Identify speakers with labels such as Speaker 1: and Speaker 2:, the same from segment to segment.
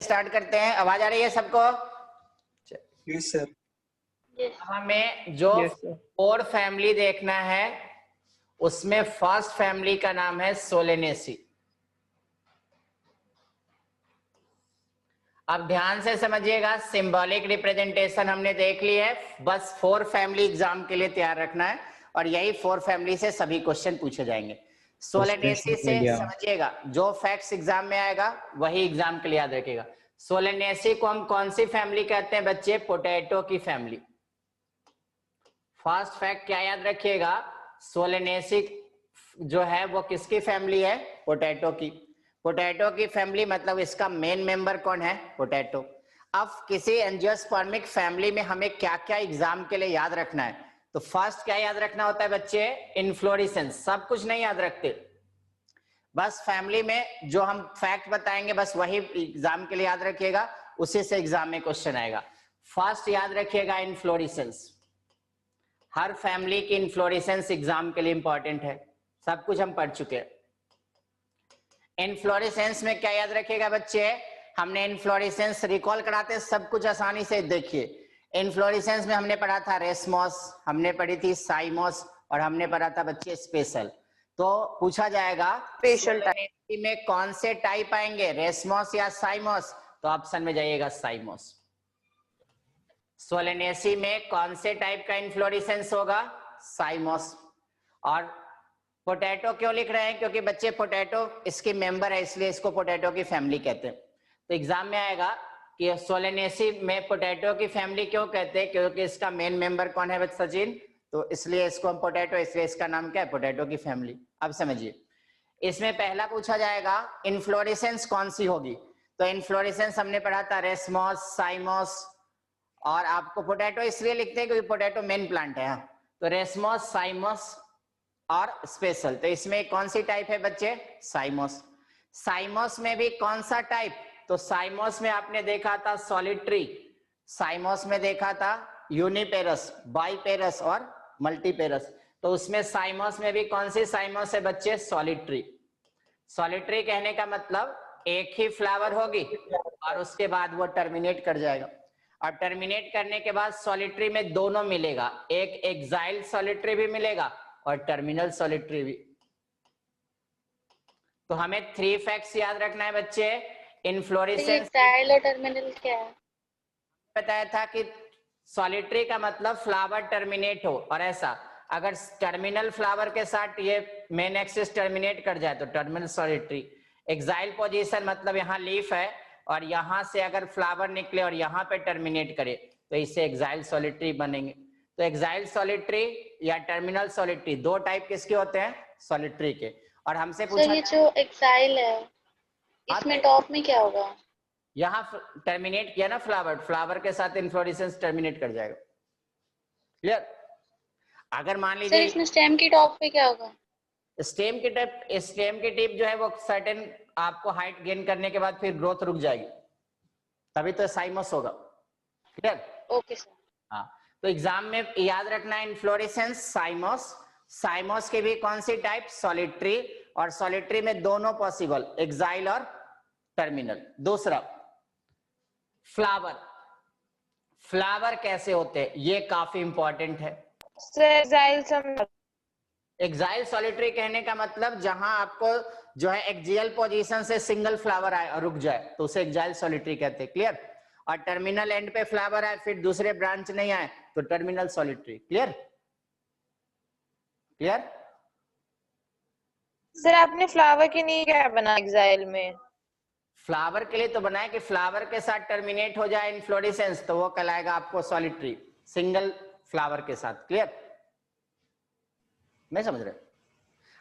Speaker 1: Start करते हैं। आवाज आ रही है सबको?
Speaker 2: Yes sir.
Speaker 1: हमें जो फोर फैमिली देखना है उसमें फर्स्ट फैमिली का नाम है सोलेनेसी। अब ध्यान से समझिएगा, सिंबॉलिक रिप्रेजेंटेशन हमने देख ली है, बस फोर फैमिली एग्जाम के लिए तैयार रखना है और यही फोर फैमिली से सभी क्वेश्चन पूछे जाएंगे। सोलेनेसी से समझिएगा, जो फैक्ट्स एग्जाम में आएगा वही एग्जाम के लिए याद रखिएगा। सोलेनेसी को हम कौन सी फैमिली कहते हैं बच्चे? पोटैटो की फैमिली। फर्स्ट फैक्ट क्या याद रखिएगा, सोलेनेसी जो है वो किसकी फैमिली है? पोटैटो की। पोटैटो की फैमिली मतलब इसका मेन मेंबर कौन है? पोटैटो। अब किसी एंजियोस्पर्मिक फैमिली में हमें क्या क्या एग्जाम के लिए याद रखना है? तो फर्स्ट क्या याद रखना होता है बच्चे? इन्फ्लोरेसेंस। सब कुछ नहीं याद रखते, बस फैमिली में जो हम फैक्ट बताएंगे बस वही एग्जाम के लिए याद रखिएगा, उसी से एग्जाम में क्वेश्चन आएगा। फर्स्ट याद रखिएगा इन्फ्लोरेसेंस। हर फैमिली की इन्फ्लोरेसेंस एग्जाम के लिए इंपॉर्टेंट है, सब कुछ हम पढ़ चुके हैं। इन्फ्लोरेसेंस में क्या याद रखिएगा बच्चे? हमने इन्फ्लोरेसेंस रिकॉल कराते सब कुछ आसानी से देखिए। इन्फ्लोरेसेंस में हमने पढ़ा था रेसमॉस, हमने पढ़ी थी साइमोस और हमने पढ़ा था बच्चे स्पेशल। तो पूछा जाएगा स्पेशल टाइप में कौन से टाइप आएंगे, रेसमॉस या साइमोस? तो ऑप्शन में जाइएगा साइमोस। सोलेनेसी में कौन से टाइप का इन्फ्लोरेसेंस होगा? साइमोस। और पोटैटो क्यों लिख रहे हैं? क्योंकि बच्चे पोटैटो इसकी मेंबर है, इसलिए इसको पोटैटो की फैमिली कहते हैं। तो एग्जाम में आएगा कि सोलेनेसी में पोटैटो की फैमिली क्यों कहते हैं? क्योंकि इसका मेन मेंबर कौन है सचिन? तो इसलिए इसको हम पोटैटो, इसलिए इसका नाम क्या है? पोटैटो की फैमिली। अब समझिए, इसमें पहला पूछा जाएगा इन्फ्लोरेसेंस कौन सी होगी? तो इन्फ्लोरेसेंस हमने पढ़ा था रेसमॉस, साइमोस, और आपको पोटैटो इसलिए लिखते हैं क्योंकि पोटैटो मेन प्लांट है। तो रेसमॉस, साइमोस और स्पेशल। तो इसमें कौन सी टाइप है बच्चे? साइमोस। साइमोस में भी कौन सा टाइप? तो साइमोस में आपने देखा था सॉलिटरी, साइमोस में देखा था यूनिपेरस, बाइपेरस और मल्टीपेरस। तो उसमें साइमोस में भी कौन सी साइमोस है बच्चे? सॉलिटरी। सॉलिटरी कहने का मतलब एक ही फ्लावर होगी और उसके बाद वो टर्मिनेट कर जाएगा। और टर्मिनेट करने के बाद सॉलिटरी में दोनों मिलेगा, एक एक्साइल सॉलिटरी भी मिलेगा और टर्मिनल सॉलिटरी भी। तो हमें 3 फैक्ट्स याद रखना है बच्चे। इन्फ्लोरेसेंस
Speaker 3: एक्साइल और टर्मिनल क्या है?
Speaker 1: बताया था कि सॉलिटरी का मतलब फ्लावर टर्मिनेट हो, और ऐसा अगर टर्मिनल फ्लावर के साथ ये मेन एक्सिस टर्मिनेट कर जाए तो टर्मिनल सॉलिटरी। एक्साइल पोजीशन मतलब यहाँ लीफ है और यहाँ से अगर फ्लावर निकले और यहाँ पे टर्मिनेट करे तो इससे एक्साइल सॉलिटरी बनेंगे। तो एक्साइल सॉलिटरी या टर्मिनल सॉलिटरी दो टाइप किसके होते हैं? सॉलिटरी के। और हमसे पूछा
Speaker 3: ये जो एक्साइल है इसमें टॉप में क्या होगा?
Speaker 1: यहाँ टर्मिनेट किया ना फ्लावर, फ्लावर के साथ इन्फ्लोरेसेंस टर्मिनेट कर जाएगा। क्लियर? अगर मान लीजिए
Speaker 3: इसमें स्टेम की टॉप पे क्या होगा?
Speaker 1: स्टेम की टिप जो है वो सर्टेन आपको हाइट गेन करने के बाद फिर ग्रोथ रुक जाएगी, तभी तो साइमस होगा। क्लियर?
Speaker 3: Okay sir.
Speaker 1: हाँ, तो एग्जाम में याद रखना है इन्फ्लोरेसेंस साइमस। साइमस के भी कौन सी टाइप? सॉलिटरी, और सॉलिटरी में दोनों पॉसिबल, एक्साइल और टर्मिनल। दूसरा फ्लावर, फ्लावर कैसे होते हैं ये काफी इंपॉर्टेंट है। एक्साइल सॉलिटरी कहने का मतलब जहां आपको जो है एक्सियल पोजीशन से सिंगल फ्लावर आए और रुक जाए तो उसे एक्साइल सॉलिटरी कहते हैं। क्लियर? और टर्मिनल एंड पे फ्लावर आए फिर दूसरे ब्रांच नहीं आए तो terminal solitary. Clear? Clear?
Speaker 4: Sir आपने फ्लावर के लिए क्या बना एक्साइल में?
Speaker 1: फ्लावर के लिए तो बनाया कि फ्लावर के साथ टर्मिनेट हो जाए इन्फ्लोरेसेंस तो वो कहलाएगा आपको सॉलिटरी, सिंगल फ्लावर के साथ। क्लियर? नहीं समझ रहे?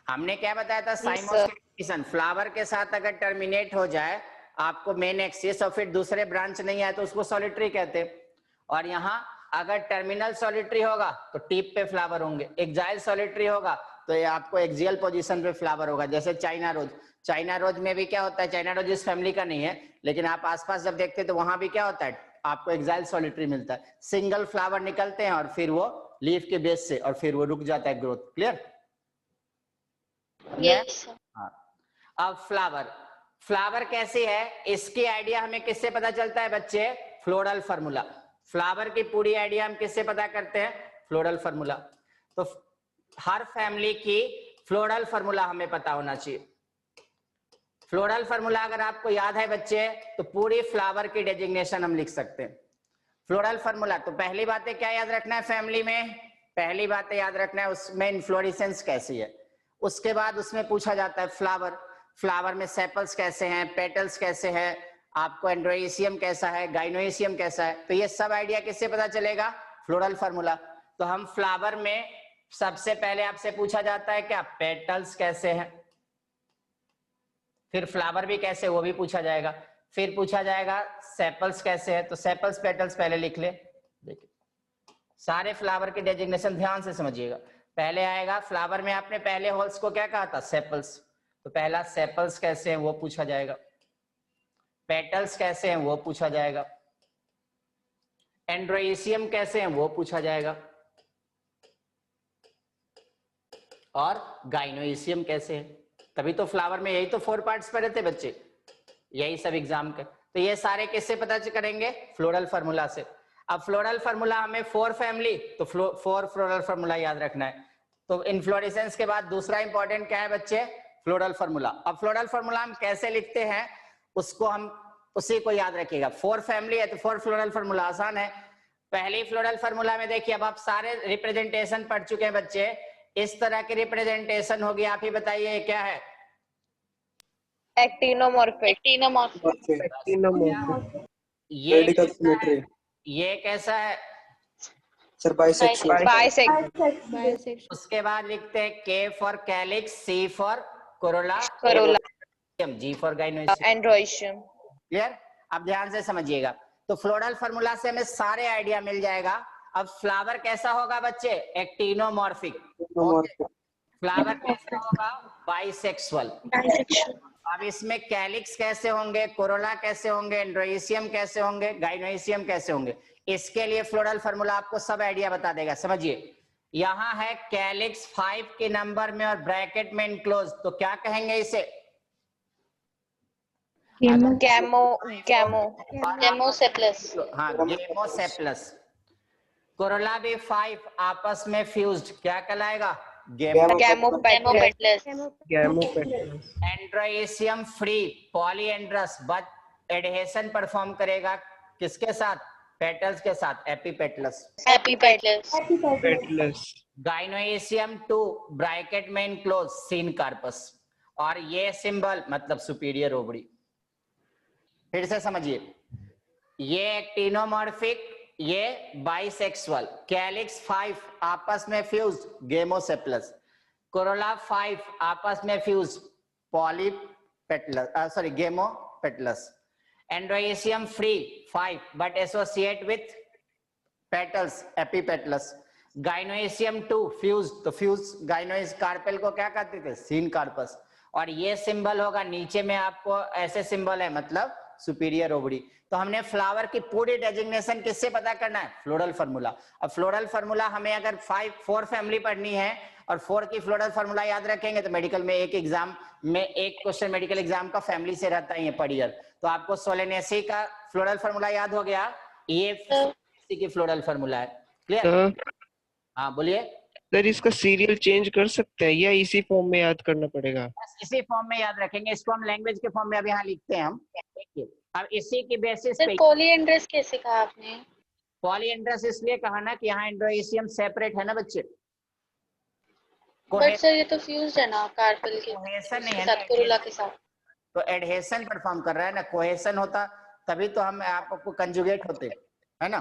Speaker 1: हमने क्या बताया था? साइमोस कंडीशन, फ्लावर के साथ अगर टर्मिनेट हो जाए आपको मेन एक्सिस और फिर दूसरे ब्रांच नहीं आए तो उसको सॉलिटरी कहते हैं। और यहाँ अगर टर्मिनल सॉलिटरी होगा तो टिप पे फ्लावर होंगे, एक्साइल सॉलिटरी होगा तो ये आपको एक्सियल पोजीशन पे फ्लावर होगा। जैसे चाइना रोज, चाइना रोज में भी क्या होता है? चाइना रोज इस फैमिली का नहीं है लेकिन आप आसपास जब देखते हैं तो वहां भी क्या होता है? आपको एक्साइल सॉलिटरी मिलता है, सिंगल फ्लावर निकलते हैं और फिर वो लीफ के बेस से और फिर वो रुक जाता है ग्रोथ। क्लियर?
Speaker 3: यस।
Speaker 1: हाँ, अब फ्लावर, फ्लावर कैसी है इसकी आइडिया हमें किससे पता चलता है बच्चे? Floral formula. फ्लावर की पूरी आइडिया हम किससे पता करते हैं? Floral formula. तो हर फैमिली की फ्लोरल फार्मूला हमें पता होना चाहिए। फ्लोरल फार्मूला अगर आपको याद है बच्चे तो पूरी फ्लावर की डेजिग्नेशन हम लिख सकते हैं। फ्लोरल फार्मूला, तो पहली बात है क्या याद रखना है फैमिली में? पहली बात है याद रखना है उसमें इन्फ्लोरेसेंस कैसी है। उसके बाद उसमें पूछा जाता है फ्लावर, फ्लावर में सेपल्स कैसे हैं, पेटल्स कैसे हैं, आपको एंड्रोइसियम कैसा है, गाइनोइसियम कैसा है। तो ये सब आइडिया किससे पता चलेगा? Floral formula. तो हम फ्लावर में सबसे पहले आपसे पूछा जाता है क्या? पेटल्स कैसे हैं, फिर फ्लावर भी कैसे वो भी पूछा जाएगा, फिर पूछा जाएगा सेपल्स कैसे है, तो सेपल्स पेटल्स पहले लिख ले। देखिए सारे फ्लावर की डेजिग्नेशन ध्यान से समझिएगा। पहले आएगा फ्लावर में आपने पहले होल्स को क्या कहा था? सेपल्स। तो पहला सेपल्स कैसे हैं वो पूछा जाएगा, पेटल्स कैसे हैं वो पूछा जाएगा, एंड्रोइसियम कैसे हैं वो पूछा जाएगा, और गाइनोइसियम कैसे है। तभी तो फ्लावर में यही तो 4 पार्ट्स पढ़े थे बच्चे, यही सब एग्जाम के। तो ये सारे किससे पता करेंगे? फ्लोरल फार्मूला से। अब फ्लोरल फार्मूला हमें 4 फैमिली, तो 4 फ्लोरल फार्मूला याद रखना है। तो इन्फ्लोरेसेंस के बाद दूसरा इंपॉर्टेंट क्या है बच्चे? Floral formula. अब फ्लोरल फार्मूला हम कैसे लिखते हैं उसको हम उसी को याद रखिएगा। 4 फैमिली है तो 4 फ्लोरल फार्मूला आसान है। पहली फ्लोरल फार्मूला में देखिए, अब आप सारे रिप्रेजेंटेशन पढ़ चुके हैं बच्चे, इस तरह की रिप्रेजेंटेशन होगी, आप ही बताइए क्या है?
Speaker 4: एक्टिनोमॉर्फिक।
Speaker 1: ये कैसा है?
Speaker 2: Sir bisexual.
Speaker 4: बाइसेक्सुअल।
Speaker 1: उसके बाद लिखते हैं K for calyx, C for corolla,
Speaker 4: corolla,
Speaker 1: G for gynoecium.
Speaker 4: Androecium.
Speaker 1: Clear? अब ध्यान से समझिएगा। तो फ्लोरल फार्मूला से हमें सारे आइडिया मिल जाएगा। अब फ्लावर कैसा होगा बच्चे? एक्टिनोमॉर्फिक। फ्लावर कैसा होगा? बाइसेक्सुअल। अब इसमें कैलिक्स कैसे होंगे, कोरोला कैसे होंगे, एंड्रोइसियम कैसे होंगे, गाइनोइसियम कैसे होंगे, इसके लिए फ्लोरल फार्मूला आपको सब आइडिया बता देगा। समझिए, यहां है कैलिक्स 5 के नंबर में और ब्रैकेट में इनक्लोज, तो क्या कहेंगे इसे?
Speaker 3: गेमोसेप्लस।
Speaker 1: हाँ, गेमोसेप्लस। कोरोला भी 5 आपस में फ्यूज्ड, क्या कहलाएगा?
Speaker 3: Gamopetalous.
Speaker 1: Androecium free polyandrous, but adhesion perform करेगा किसके साथ? पेटल्स के साथ, एपिपेटलस। गाइनोइसियम 2 ब्रैकेट में इनक्लोज, सीन कार्पस। और ये सिंबल मतलब सुपीरियर ओवरी। फिर से समझिए, ये एक्टिनोमॉर्फिक, ये बाइसेक्सुअल। कैलिक्स 5 आपस में फ्यूज्ड, गेमोसेप्लस। कोरोला 5 आपस में fused, polypetalous, sorry gamopetalous. Androecium free 5 but associate with petals, epipetalous. Gynoecium 2 fused, तो फ्यूज गाइनोइस कार्पेल को क्या कहते थे? Syncarpous. और ये सिंबल होगा नीचे में, आपको ऐसे सिंबल है मतलब सुपीरियर ओवरी। तो हमने फ्लावर की पूरी डेजिग्नेशन किससे पता करना है? Floral formula. अब फ्लोरल फार्मूला हमें अगर 4 फैमिली पढ़नी है और 4 की फ्लोरल फार्मूला याद रखेंगे तो मेडिकल में एक एग्जाम में एक क्वेश्चन मेडिकल एग्जाम का फैमिली से रहता है पर ईयर। तो आपको सोलेनेसी का फ्लोरल फार्मूला याद हो गया, ये की फ्लोरल फार्मूला है। क्लियर? हाँ बोलिए
Speaker 5: सर। इसका सीरियल चेंज कर सकते हैं या इसी फॉर्म में याद करना पड़ेगा?
Speaker 1: इसी फॉर्म में याद रखेंगे, इसको हम लैंग्वेज के फॉर्म में अब यहाँ लिखते हैं हम। देखिए अब इसी की बेसिस पे
Speaker 3: पॉलीएंड्रस कैसे कहा आपने?
Speaker 1: पॉलीएंड्रस इसलिए कहा ना कि यहाँ एंड्रोइसियम सेपरेट है ना बच्चे।
Speaker 3: बट सर ये तो फ्यूज्ड है ना कार्पेल के साथ, कोरोला के साथ।
Speaker 1: तो एडहेशन परफॉर्म कर रहा है ना, कोहेशन होता तभी तो हम आपको कंजुगेट होते है ना।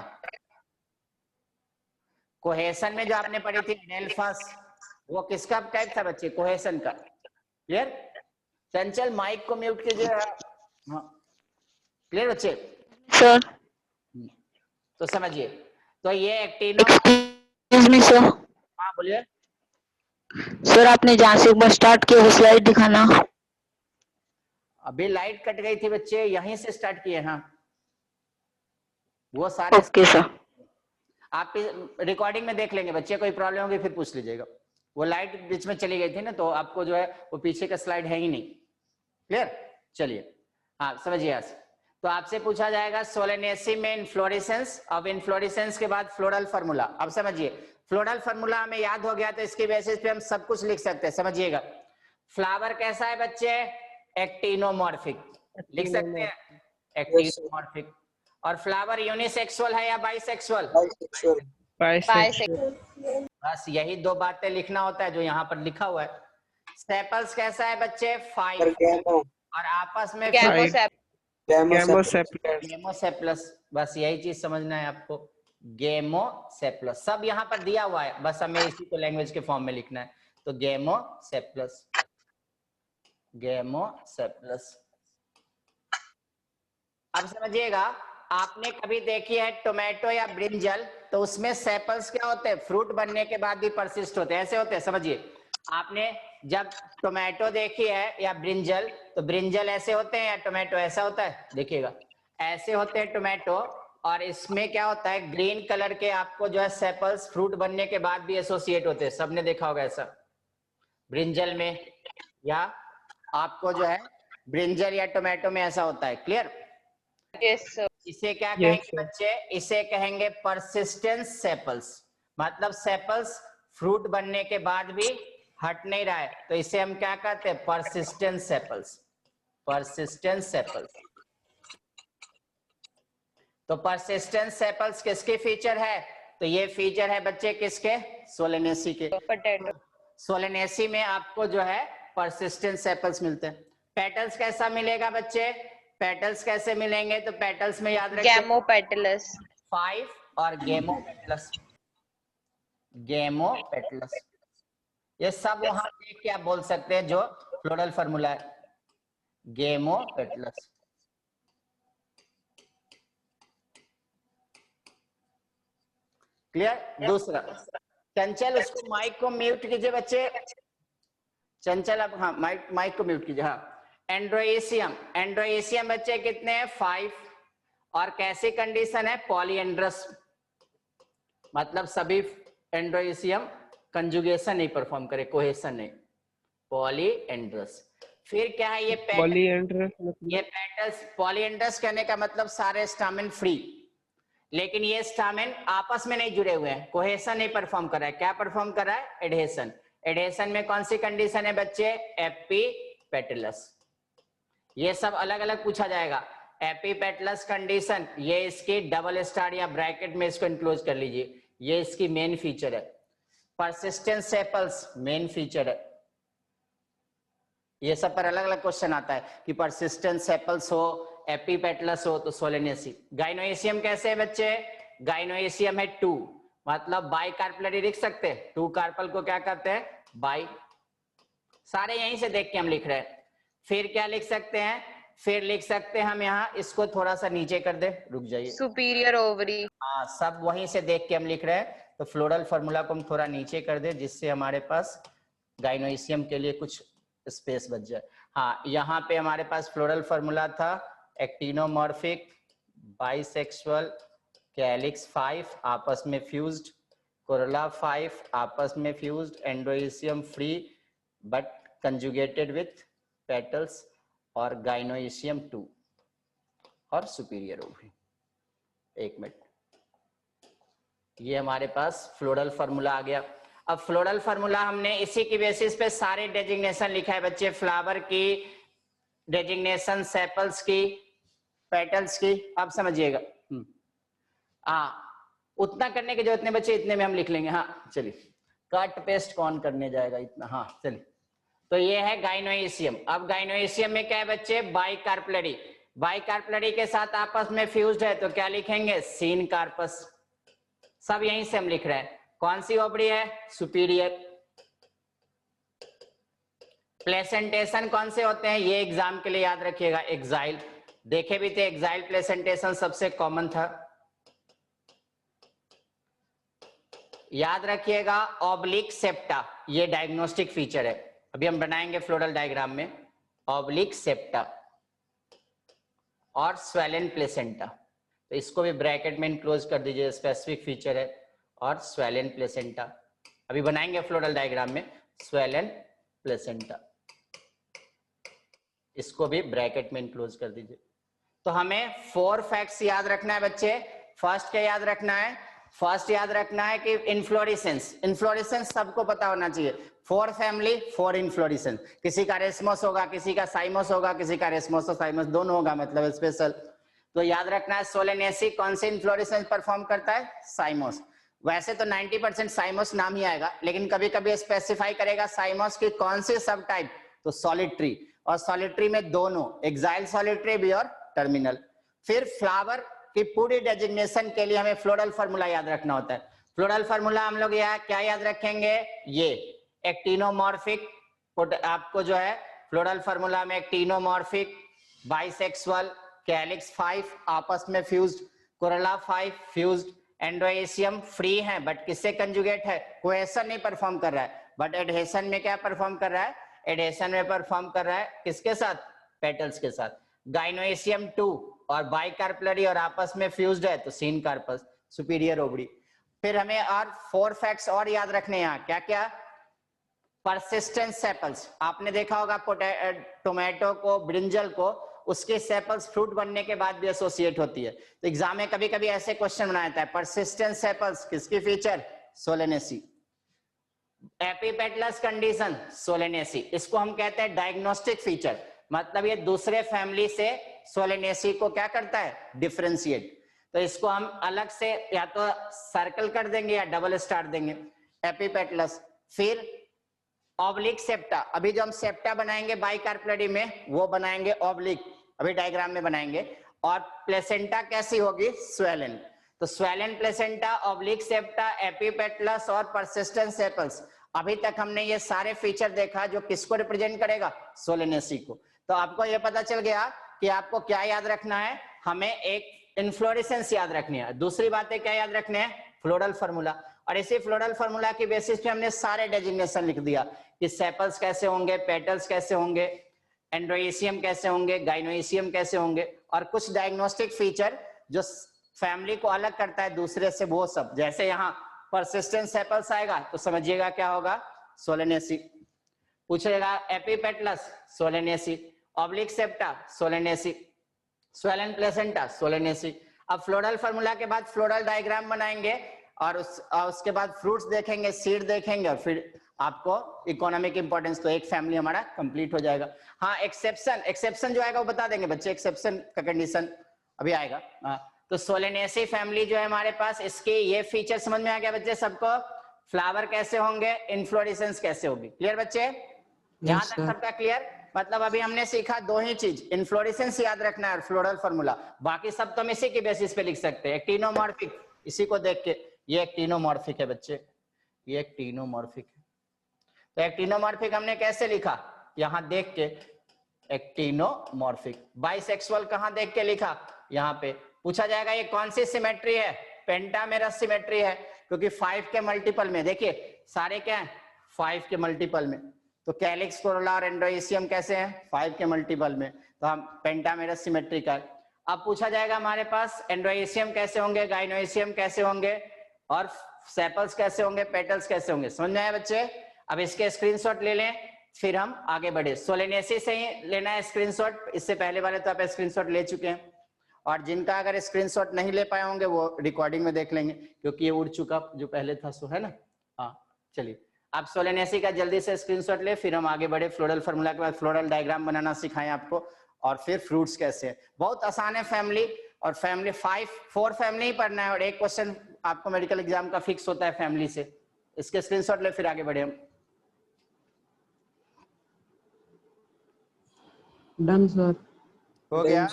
Speaker 1: कोहेशन में जो आपने पढ़ी थी एडेल्फस, वो किसका टाइप था बच्चे? कोहेशन का। क्लियर? चंचल माइक को म्यूट कीजिए। हाँ क्लियर बच्चे?
Speaker 6: सर
Speaker 1: तो समझिए, तो ये एक्टिनो।
Speaker 6: सर
Speaker 1: हाँ बोलिए
Speaker 6: सर, आपने जहाँ से एक बार स्टार्ट किया वो स्लाइड दिखाना।
Speaker 1: अभी लाइट कट गई थी बच्चे, यहीं से स्टार्ट किए। हाँ वो सारे
Speaker 6: ओके सर।
Speaker 1: आप रिकॉर्डिंग में देख लेंगे बच्चे, कोई प्रॉब्लम होगी फिर पूछ लीजिएगा। वो लाइट बीच में चली गई थी ना, तो आपको जो है वो पीछे का स्लाइड है ही नहीं। क्लियर? चलिए हाँ समझिए आज। तो आपसे पूछा जाएगा सोलेनेसी में इन्फ्लोरेसेंस, अब इन्फ्लोरेसेंस के बाद फ्लोरल फार्मूला। अब समझिए फ्लोरल फार्मूला हमें याद हो गया तो इसके बेसिस पे हम सब कुछ लिख सकते हैं। समझिएगा फ्लावर कैसा है बच्चे, एक्टिनोमॉर्फिक, लिख सकते हैं एक्टिनोमॉर्फिक। और फ्लावर यूनिसेक्सुअल है या बाइसेक्सुअल,
Speaker 2: बाइसेक्सुअल,
Speaker 5: बाइसेक्सुअल,
Speaker 1: बस यही दो बातें लिखना होता है जो यहाँ पर लिखा हुआ है। सेपल्स कैसा है बच्चे, 5,
Speaker 2: सर गैमो,
Speaker 1: और आपस में
Speaker 5: गैमोसेप्लस,
Speaker 1: गेमोसेप्लस, बस यही चीज समझना है आपको, गेमोसेप्लस सब यहाँ पर दिया हुआ है, बस हमें इसी को लैंग्वेज के फॉर्म में लिखना है। तो गेमोसेप्लस, गेमोसेप्लस। अब समझिएगा आपने कभी देखी है टोमेटो या ब्रिंजल, तो उसमें सेपल्स क्या होते हैं, फ्रूट बनने के बाद भी परसिस्ट होते हैं, ऐसे होते हैं। समझिए आपने जब टोमेटो देखी है या ब्रिंजल, तो ब्रिंजल ऐसे होते हैं या टोमेटो ऐसा होता है, देखिएगा ऐसे होते हैं टोमेटो, और इसमें क्या होता है ग्रीन कलर के आपको जो है सेपल्स फ्रूट बनने के बाद भी एसोसिएट होते हैं, सबने देखा होगा ऐसा ब्रिंजल में, या आपको जो है ब्रिंजल या टोमेटो में ऐसा होता है। क्लियर? इसे क्या कहेंगे बच्चे, इसे कहेंगे परसिस्टेंस सेपल्स, मतलब सेपल्स फ्रूट बनने के बाद भी हट नहीं रहा है, तो इसे हम क्या कहते हैं, परसिस्टेंस सेपल्स, परसिस्टेंस सेपल्स। तो परसिस्टेंस सेपल्स किसके फीचर है, तो ये फीचर है बच्चे किसके, सोलेनेसी के। सोलेनेसी में आपको जो है परसिस्टेंस सेपल्स मिलते हैं। पेटल्स कैसा मिलेगा बच्चे, पेटल्स कैसे मिलेंगे, तो पेटल्स में याद रखिए
Speaker 4: गैमोपेटलस
Speaker 1: 5 और गेमोपेटलस, गेमोपेटलस, ये सब वहां देख के आप बोल सकते हैं जो फ्लोरल फार्मूला है, गेमोपेटलस। क्लियर? दूसरा चंचल, उसको माइक को म्यूट कीजिए बच्चे, चंचल अब हाँ माइक को म्यूट कीजिए। हाँ एंड्रोएशियम, एंड्रोएशियम बच्चे कितने हैं, 5, और कैसी कंडीशन है, पॉलीएंड्रस, मतलब सभी एंड्रोएशियम कंजुगेशन नहीं परफॉर्म करे, कोहेशन नहीं, पॉलीएंड्रस। फिर क्या है ये
Speaker 5: पॉलीएंड्रस,
Speaker 1: ये पेटल्स, पॉलीएंड्रस कहने का मतलब सारे स्टामेन फ्री, लेकिन ये स्टामेन आपस में नहीं जुड़े हुए हैं, कोहेशन नहीं परफॉर्म कर रहा है, क्या परफॉर्म कर रहा है, एडहेशन। एडहेशन में कौन सी कंडीशन है बच्चे, एपिपेटलस। ये सब अलग अलग पूछा जाएगा। एपिपेटलस कंडीशन, ये इसकी डबल स्टार या ब्रैकेट में इसको इंक्लोज कर लीजिए, ये इसकी मेन फीचर है। परसिस्टेंस सेपल्स मेन फीचर है। ये सब पर अलग अलग क्वेश्चन आता है कि परसिस्टेंस सेपल्स हो, एपिपेटलस हो, तो सोलेनेसी। गाइनोएशियम कैसे है बच्चे, गाइनोएशियम है 2, मतलब बाई कार्पलरी लिख सकते हैं, 2 कार्पल को क्या कहते हैं, बाई। सारे यहीं से देख के हम लिख रहे हैं। फिर क्या लिख सकते हैं, फिर लिख सकते हैं हम यहाँ, इसको थोड़ा सा नीचे कर दे, रुक जाइए,
Speaker 4: सुपीरियर ओवरी,
Speaker 1: हाँ सब वहीं से देख के हम लिख रहे हैं, तो फ्लोरल फार्मूला को हम थोड़ा नीचे कर दे, जिससे हमारे पास गाइनोएशियम के लिए कुछ स्पेस बच जाए। हाँ यहाँ पे हमारे पास फ्लोरल फार्मूला था, एक्टिनोमॉर्फिक, बाइसेक्सुअल, कैलिक्स 5 आपस में फ्यूज्ड, कोरोला 5 आपस में fused, androecium free but conjugated with petals, और गाइनोएशियम 2 और सुपीरियर ओवरी। एक मिनट, ये हमारे पास फ्लोरल फार्मूला आ गया। अब फ्लोरल फार्मूला हमने इसी की बेसिस पे सारे डेजिग्नेशन लिखा है बच्चे, फ्लावर की डेजिग्नेशन, सेपल्स की, पेटल्स की। अब समझिएगा उतना करने की जरूरत नहीं बच्चे, इतने में हम लिख लेंगे। हाँ चलिए, कट पेस्ट कौन करने जाएगा इतना, हाँ चलिए। तो ये है गाइनोएशियम। अब गाइनोएशियम में क्या है बच्चे, बाइकार्पलरी, बाइकार्पलरी के साथ आपस में फ्यूज्ड है, तो क्या लिखेंगे, सीन कार्पस। सब यहीं से हम लिख रहे हैं। कौन सी ओवरी है, सुपीरियर। प्लेसेंटेशन कौन से होते हैं, ये एग्जाम के लिए याद रखिएगा, एक्साइल देखे भी थे, एक्साइल प्लेसेंटेशन सबसे कॉमन था, याद रखिएगा। ऑब्लिक सेप्टा, ये डायग्नोस्टिक फीचर है, अभी हम बनाएंगे फ्लोरल डायग्राम में। ऑब्लिक सेप्टा और स्वेलन प्लेसेंटा, तो इसको भी ब्रैकेट में इनक्लोज कर दीजिए, स्पेसिफिक फीचर है। और स्वेलन प्लेसेंटा अभी बनाएंगे फ्लोरल डायग्राम में, स्वेलन प्लेसेंटा। इसको भी ब्रैकेट में इंक्लोज कर दीजिए। तो हमें 4 फैक्ट्स याद रखना है बच्चे। फर्स्ट क्या याद रखना है? फर्स्ट याद रखना है कि इन्फ्लोरेसेंस सबको पता होना चाहिए। 4 फैमिली 4 इन्फ्लोरेसेंस, किसी का रेसमस होगा, किसी का साइमस होगा, किसी का रेसमस और साइमस दोनों होगा, मतलब स्पेशल। तो याद रखना है सोलेनेसी कौन से इन्फ्लोरेसेंस परफॉर्म करता है? साइमस। वैसे तो 90% साइमस नाम ही आएगा, लेकिन कभी कभी स्पेसिफाई करेगा साइमस की कौन सी सब टाइप, तो सॉलिटरी, और सॉलिटरी में दोनों एक्साइल सॉलिटरी भी और टर्मिनल। फिर फ्लावर की पूरी डेजिग्नेशन के लिए हमें फ्लोरल फार्मूला याद रखना होता है। फ्लोरल फार्मूला हम लोग यहाँ क्या याद रखेंगे? ये एक्टिनोमॉर्फिक, आपको जो है फ्लोरल फार्मूला में एक्टिनोमॉर्फिक, बाइसेक्सुअल, कैलिक्स 5 आपस में fused, corolla 5 fused, androecium free है बट किससे कंजुगेट है? कोहेशन नहीं परफॉर्म कर रहा है, बट एडहेशन में क्या परफॉर्म कर रहा है? एडहेशन में परफॉर्म कर रहा है किसके साथ? पेटल्स के साथ। गाइनोएशियम 2 और बाइकार्पलरी और आपस में फ्यूज्ड है तो सीन कार्पस, सुपीरियर ओवरी। फिर हमें और 4 फैक्ट्स और याद रखने यहाँ, क्या क्या? परसिस्टेंट सेपल्स, आपने देखा होगा टोमेटो को, ब्रिंजल को, उसके सेपल्स फ्रूट बनने के बाद भी एसोसिएट होती है। तो एग्जाम में कभी कभी ऐसे क्वेश्चन बनाता है, परसिस्टेंट सेपल्स किसकी feature? Solanaceae. Epipetalous condition, Solanaceae. इसको हम कहते हैं डायग्नोस्टिक फीचर, मतलब ये दूसरे फैमिली से सोलेनेसी को क्या करता है? डिफरेंशिएट। तो इसको हम अलग से या तो सर्कल कर देंगे या डबल स्टार देंगे, एपिपेटलस। फिर ऑब्लिक सेप्टा, अभी जो हम सेप्टा बनाएंगे बाइकार्पलरी में वो बनाएंगे ऑब्लिक, अभी डायग्राम में बनाएंगे। और प्लेसेंटा कैसी होगी? स्वेलन। तो swollen placenta, oblique septa, epipetalous और परसिस्टेंट सेपल्स। अभी तक हमने ये सारे फीचर देखा जो किसको रिप्रेजेंट करेगा? सोलेनेसी को। तो आपको ये पता चल गया कि आपको क्या याद रखना है? हमें एक इन्फ्लोरेसेंस याद रखनी है, दूसरी बातें क्या याद रखने हैं? Floral formula. और इसी फ्लोरल फार्मूला की बेसिस पे हमने सारे डेजिग्नेशन लिख दिया कि सेपल्स कैसे होंगे, पेटल्स कैसे होंगे, एंड्रोएशियम कैसे होंगे, गाइनोएशियम कैसे होंगे, और कुछ डायग्नोस्टिक फीचर जो फैमिली को अलग करता है दूसरे से, वो सब। जैसे यहाँ परसिस्टेंट सेपल्स आएगा तो समझिएगा क्या होगा? सोलेनेसी। पूछेगा epipetalous, Solanaceae. Oblique septa, Solanaceae. Swollen placenta, Solanaceae. अब फ्लोरल फार्मूला के बाद फ्लोरल डायग्राम बनाएंगे और उसके बाद फ्रूट्स देखेंगे, सीड देखेंगे, और फिर आपको इकोनॉमिक इंपॉर्टेंस, तो एक फैमिली हमारा कंप्लीट हो जाएगा। हाँ, एक्सेप्शन जो आएगा वो बता देंगे बच्चे, एक्सेप्शन का कंडीशन अभी आएगा। हाँ, तो सोलेनेसी फैमिली जो है हमारे पास, इसके ये फीचर समझ में आ गया बच्चे सबको? फ्लावर कैसे होंगे, इन्फ्लोरेसेंस कैसे होगी। क्लियर बच्चे? यहाँ तक सबका क्लियर? मतलब अभी हमने सीखा 2 ही चीज, इन्फ्लोरेसेंस याद रखना है और फ्लोरल फार्मूला। बाकी सब तो हम इसी के बेसिस पे लिख सकते हैं। एक्टिनोमॉर्फिक, इसी को देख के, ये एक्टिनोमॉर्फिक है बच्चे, ये एक्टिनोमॉर्फिक है। तो एक्टिनोमॉर्फिक हमने कैसे लिखा? यहाँ देख के एक्टिनोमॉर्फिक। बाइसेक्सुअल कहाँ देख के लिखा? यहाँ पे। पूछा जाएगा ये कौन सी सिमेट्री है? पेंटामेरस सिमेट्री है, क्योंकि 5 के मल्टीपल में, देखिए सारे क्या है? 5 के मल्टीपल में। तो कैलिक्स, कोरोला और एंड्रोएशियम कैसे हैं? 5 के मल्टीपल में, तो हम पेंटामेरस सिमेट्री का। अब पूछा जाएगा हमारे पास एंड्रोएशियम कैसे होंगे, गाइनोएशियम कैसे होंगे, और सेपल्स कैसे होंगे, पेटल्स कैसे होंगे। समझ में आया बच्चे? अब इसके स्क्रीनशॉट ले लें, फिर हम आगे बढ़े। सोलेनेसी से ही लेना है स्क्रीनशॉट, इससे पहले वाले तो आप स्क्रीनशॉट ले चुके हैं, और जिनका अगर स्क्रीनशॉट नहीं ले पाए होंगे वो रिकॉर्डिंग में देख लेंगे, क्योंकि ये उड़ चुका जो पहले था, सो है ना। हाँ चलिए, आप सोलेनेसी का जल्दी से स्क्रीनशॉट ले, फिर हम आगे बढ़े। फ्लोरल फार्मूला के बाद फ्लोरल डायग्राम बनाना सिखाएं आपको, और फिर फ्रूट्स कैसे। बहुत आसान है फैमिली, और फैमिली 4 फैमिली ही पढ़ना है, और एक क्वेश्चन आपको मेडिकल एग्जाम का फिक्स होता है फैमिली से। इसके स्क्रीनशॉट ले, फिर आगे बढ़े हम।
Speaker 7: Done sir.
Speaker 1: हो गया?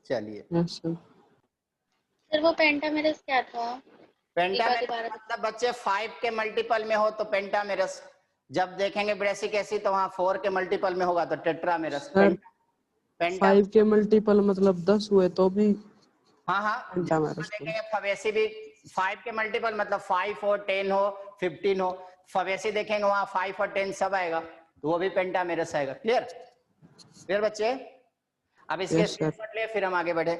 Speaker 1: चलिए।
Speaker 7: Yes sir.
Speaker 3: सर वो पेंटामेरस क्या था?
Speaker 1: पेंटामेरस मतलब बच्चे 5 के मल्टीपल में हो तो पेंटामेरस, जब देखेंगे ब्रेसिक एसिड तो वहां 4 के मल्टीपल में होगा तो टेट्रामेरस।
Speaker 7: सर 5 के मल्टीपल मतलब 10 हुए तो भी?
Speaker 1: हाँ हाँ, देखेंगे फवेसी भी 5 के मल्टीपल मतलब 5 हो, 10 हो, 15 हो, फवेसी देखेंगे वहां 5 और 10 सब आएगा, तो वो भी पेंटामेरस आएगा। क्लियर? क्लियर बच्चे? अब इसके स्क्रीनशॉट ले, फिर हम आगे बढ़े।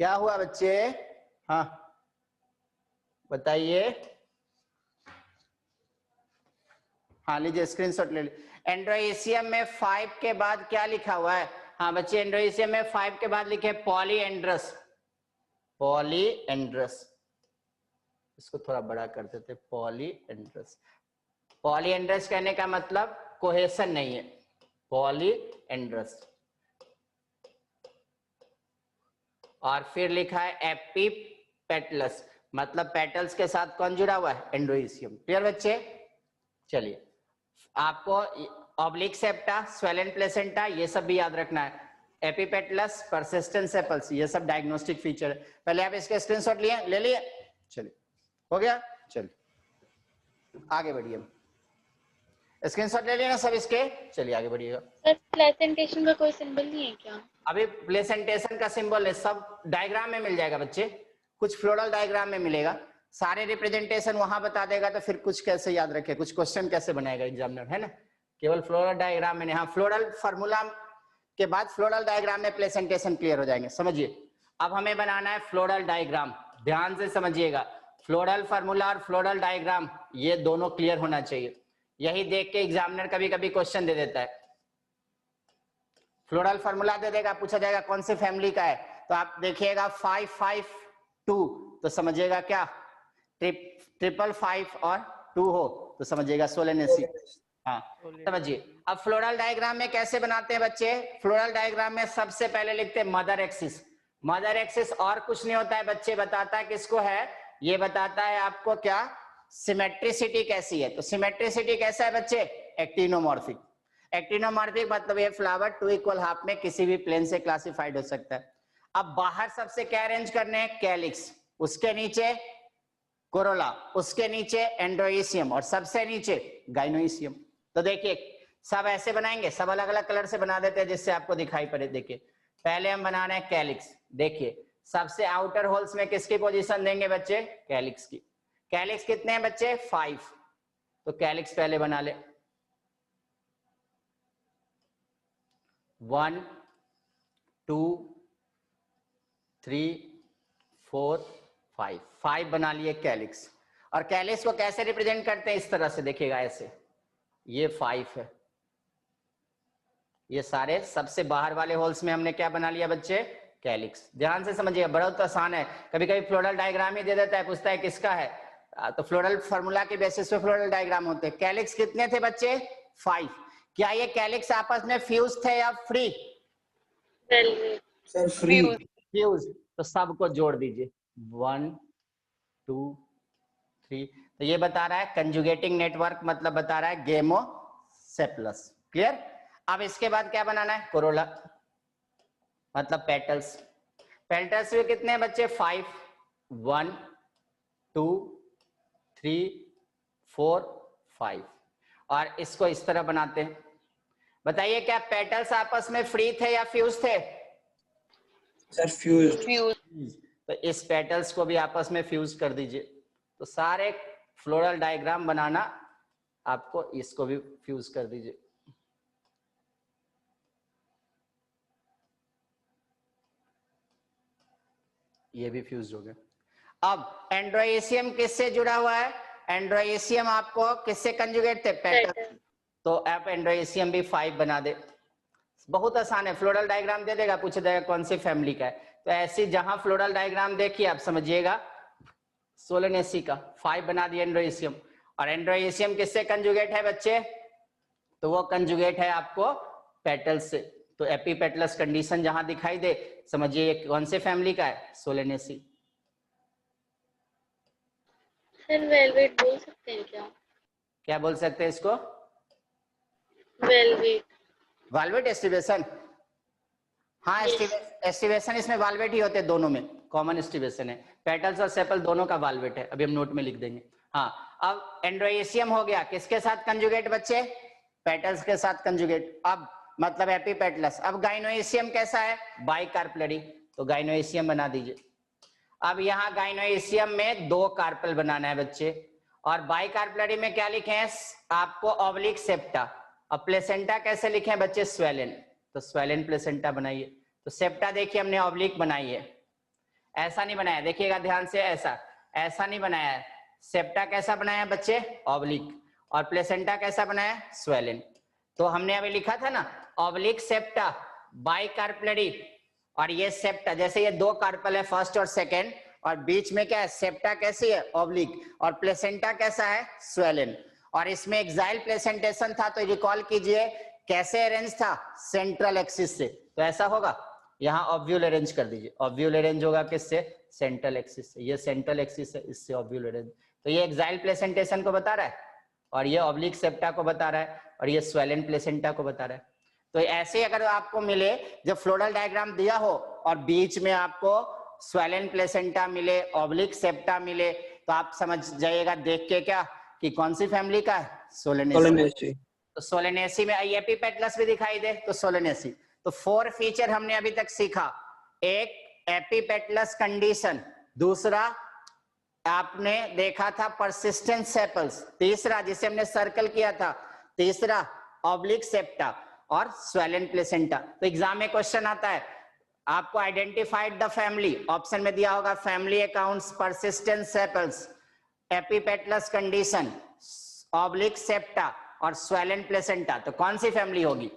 Speaker 1: क्या हुआ बच्चे? हाँ बताइए। हाँ लीजिए स्क्रीनशॉट ले लीजिए। एंड्रोइसियम में 5 के बाद क्या लिखा हुआ है? हाँ बच्चे एंड्रोइसियम में 5 के बाद लिखे पॉलीएंड्रस। पॉलीएंड्रस, इसको थोड़ा बड़ा कर देते, पॉलीएंड्रस। पॉलीएंड्रस कहने का मतलब कोहेशन नहीं है, पॉलीएंड्रस। और फिर लिखा है एपीपेटलस, मतलब पेटल्स के साथ कौन जुड़ा हुआ है? एंड्रोइसियम। क्लियर बच्चे? चलिए आपको ऑब्लिक सेप्टा, स्वेलन प्लेसेंटा, ये सब भी याद रखना है। एपीपेटलस, परसिस्टेंट सेपल्स, ये सब डायग्नोस्टिक फीचर है। पहले आप इसके स्क्रीनशॉट लिए, ले लिए? चलिए हो गया, चलिए आगे बढ़िए। स्क्रीनशॉट ले लिए ना सब इसके? चलिए आगे बढ़िएगा।
Speaker 3: सर प्लेसेंटेशन का कोई सिंबल नहीं है क्या?
Speaker 1: अभी प्लेसेंटेशन का सिंबल है, सब डायग्राम में मिल जाएगा बच्चे, कुछ फ्लोरल डायग्राम में मिलेगा, सारे रिप्रेजेंटेशन वहां बता देगा, तो फिर कुछ कैसे याद रखे, कुछ क्वेश्चन कैसे बनाएगा एग्जामिनर, है ना? केवल फ्लोरल डायग्राम में नहीं, हाँ फ्लोरल फार्मूला के बाद फ्लोरल डायग्राम में प्लेसेंटेशन क्लियर हो जाएंगे। समझिए अब हमें बनाना है फ्लोरल डायग्राम, ध्यान से समझिएगा। फ्लोरल फार्मूला और फ्लोरल डायग्राम ये दोनों क्लियर होना चाहिए, यही देख के एग्जामिनर कभी कभी क्वेश्चन दे देता है। फ्लोरल फार्मूला दे देगा, पूछा जाएगा कौन से फैमिली का है, तो आप देखिएगा 552, तो समझिएगा क्या ट्रिपल 5 और 2 हो तो समझिएगा सोलेनेसी। हाँ समझिए। अब फ्लोरल डायग्राम में कैसे बनाते हैं बच्चे? फ्लोरल डायग्राम में सबसे पहले लिखते हैं मदर एक्सिस। मदर एक्सिस और कुछ नहीं होता है बच्चे, बताता है किसको है, ये बताता है आपको क्या, सिमेट्रिसिटी कैसी है। तो सिमेट्रिसिटी कैसा है बच्चे? एक्टिनोमॉर्फिक। एक्टिनोमॉर्फिक मतलब ये फ्लावर 2 इक्वल हाफ में किसी भी प्लेन से क्लासिफाइड हो सकता है। अब बाहर सबसे क्या अरेंज करने हैं? कैलिक्स, उसके नीचे कोरोला, उसके नीचे एंड्रोइसियम और सबसे नीचे गाइनोइसियम। तो देखिए सब ऐसे बनाएंगे, सब अलग अलग कलर से बना देते हैं जिससे आपको दिखाई पड़े। देखिए पहले हम बना रहे हैं कैलिक्स, देखिए सबसे आउटर होल्स में किसकी पोजीशन देंगे बच्चे? कैलिक्स की। कैलिक्स कितने हैं बच्चे? 5, तो कैलिक्स पहले बना ले। 1 2 3 4 5 बना लिए कैलिक्स। और कैलिक्स को कैसे रिप्रेजेंट करते हैं? इस तरह से देखिएगा, ऐसे ये 5 है, ये सारे सबसे बाहर वाले होल्स में हमने क्या बना लिया बच्चे? कैलिक्स। ध्यान से समझिएगा, बहुत आसान है। कभी कभी फ्लोरल डायग्राम ही दे देता है, पूछता है किसका है, तो फ्लोरल फार्मूला के बेसिस पे फ्लोरल डायग्राम होते हैं। कैलिक्स कितने थे बच्चे? 5। क्या ये कैलिक्स आपस में फ्यूज थे या फ्री?
Speaker 2: Sir free.
Speaker 1: फ्यूज, तो सबको जोड़ दीजिए 1 2 3। तो ये बता रहा है कंजुगेटिंग नेटवर्क, मतलब बता रहा है गेमोसेप्लस। क्लियर? अब इसके बाद क्या बनाना है? कोरोला, मतलब पेटल्स। पेटल्स भी कितने हैं बच्चे? 5 1 2 3 4 5। और इसको इस तरह बनाते हैं। बताइए क्या पेटल्स आपस में फ्री थे या फ्यूज थे?
Speaker 2: Sir fuse.
Speaker 1: तो इस पेटल्स को भी आपस में फ्यूज कर दीजिए। तो सारे फ्लोरल डायग्राम बनाना आपको, इसको भी फ्यूज कर दीजिए। ये भी फ्यूज हो गया। अब एंड्रोइसियम किससे जुड़ा हुआ है? एंड्रोइसियम आपको किससे कंजुगेट थे? पेटल। तो आप एंड्रोइसियम भी 5 बना दे। बहुत आसान है, फ्लोरल डायग्राम दे देगा, पूछा जाएगा कौन सी फैमिली का है। तो ऐसी जहां फ्लोरल डायग्राम देखिए आप समझिएगा, सोलेनेसी का 5 बना दिया एंड्रोइसियम। और एंड्रोइसियम किससे कंजुगेट है बच्चे? तो वो कंजुगेट है आपको पेटल से। तो एपीपेटलस कंडीशन जहां दिखाई दे, समझिए ये कौन से फैमिली का है? सोलेनेसी।
Speaker 3: सर वेलवेट बोल सकते हैं क्या?
Speaker 1: क्या बोल सकते हैं इसको?
Speaker 3: वेलवेट।
Speaker 1: Valvate aestivation. हाँ एस्टिवेशन इसमें वाल्वेट ही होते हैं, दोनों में कॉमन एस्टिवेशन है। पेटल्स और सेपल दोनों का वाल्वेट है, अभी हम नोट में लिख देंगे। हाँ अब एंड्रोइसियम हो गया किसके साथ कंजुगेट बच्चे? पेटल्स के साथ कंजुगेट। अब मतलब एपीपेटलस। अब गाइनोइसियम कैसा है? बाइकार्पेलरी, तो गाइनोइसियम बना दीजिए। अब यहाँ गाइनोइसियम में 2 कार्पेल बनाना है बच्चे। और बाइकार्पेलरी में क्या लिखे हैं आपको? Oblique septa. अब प्लेसेंटा कैसे लिखे हैं बच्चे? स्वेलन, तो स्वेलन प्लेसेंटा बनाइए। तो सेप्टा देखिए हमने ऑब्लिक बनाई है, ऐसा नहीं बनाया, देखिएगा ध्यान से, ऐसा नहीं बनाया है। सेप्टा कैसा बनाया है बच्चे? ऑब्लिक। और प्लेसेंटा कैसा बना है, स्वेलन। तो हमने अभी लिखा था ना ऑब्लिक सेप्टा, बाइकार्पलरी, और ये सेप्टा, जैसे ये दो कार्पल है फर्स्ट और सेकेंड, और बीच में क्या है, सेप्टा कैसी है, ऑब्लिक, और प्लेसेंटा कैसा है, स्वेलन। और इसमें एक्साइल प्लेसेंटेशन था, तो रिकॉल कीजिए कैसे अरेंज था, सेंट्रल एक्सिस से। तो ऐसा होगा, यहाँ ऑब्व्यूल अरेंज कर दीजिए, ऑब्व्यूल अरेंज होगा किससे, सेंट्रल एक्सिस से। ये सेंट्रल एक्सिस है, इससे ऑब्व्यूल अरेंज। तो ये एक्साइल प्लेसेंटेशन को बता रहा है, और ये ऑब्लिक सेप्टा को बता रहा है, और ये स्वेलन प्लेसेंटा को बता रहा है। तो ऐसे अगर आपको मिले, जब फ्लोरल डायग्राम दिया हो और बीच में आपको स्वेलन प्लेसेंटा मिले, ऑब्लिक सेप्टा मिले, तो आप समझ जाइएगा देख के क्या कि कौन सी फैमिली का है, सोलेनेसी। तो सोलेनेसी में एपिपेटलस भी दिखाई दे तो सोलेनेसी। तो 4 फीचर हमने अभी तक सीखा। एक एपिपेटलस कंडीशन, दूसरा आपने देखा था परसिस्टेंट सेपल्स, तीसरा जिसे हमने सर्कल किया था, तीसरा ऑब्लिक सेप्टा और स्वेलन प्लेसेंटा। तो एग्जाम में क्वेश्चन आता है आपको आइडेंटिफाइड द फैमिली, ऑप्शन में दिया होगा family accounts, persistent sepals, epipetalous condition, oblique septa और स्वेलन प्लेसेंटा। तो कौन सी फैमिली होगी,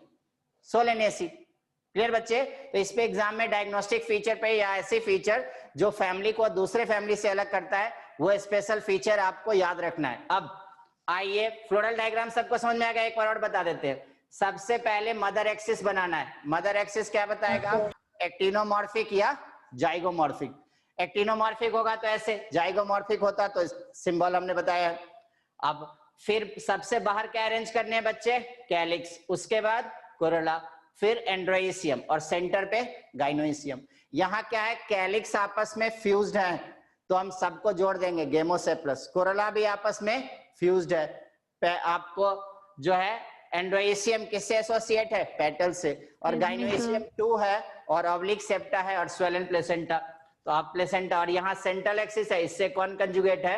Speaker 1: सोलेनेसी। क्लियर बच्चे। तो इस पे एग्जाम में डायग्नोस्टिक फीचर पे या ऐसे फीचर जो फैमिली को दूसरे फैमिली से अलग करता है, वो स्पेशल फीचर आपको याद रखना है। अब आइए फ्लोरल डायग्राम सबको समझ में आ गया, एक बार और बता देते हैं। सबसे पहले मदर एक्सिस बनाना है। मदर एक्सिस क्या बताएगा, एक्टिनोमॉर्फिक या जाइगोमॉर्फिक। एक्टिनोमॉर्फिक होगा तो ऐसे, जाइगोमॉर्फिक होता तो सिंबल हमने बताया। अब फिर सबसे बाहर क्या अरेंज करने हैं बच्चे, कैलिक्स, उसके बाद कोरोला, फिर एंड्रोइसियम और सेंटर पे गाइनोइसियम। यहाँ क्या है, कैलिक्स आपस में फ्यूज्ड है तो हम सबको जोड़ देंगे गेमोसेप्लस। कोरोला भी आपस में फ्यूज्ड है। आपको जो है एंड्रोइसियम किससे एसोसिएट है, पेटल से, और गाइनोइसियम 2 है, और ऑब्लिक सेप्टा है, और स्वेलन प्लेसेंटा। तो आप प्लेसेंटा, और यहाँ सेंट्रल एक्सिस है, इससे कौन कंजुगेट है,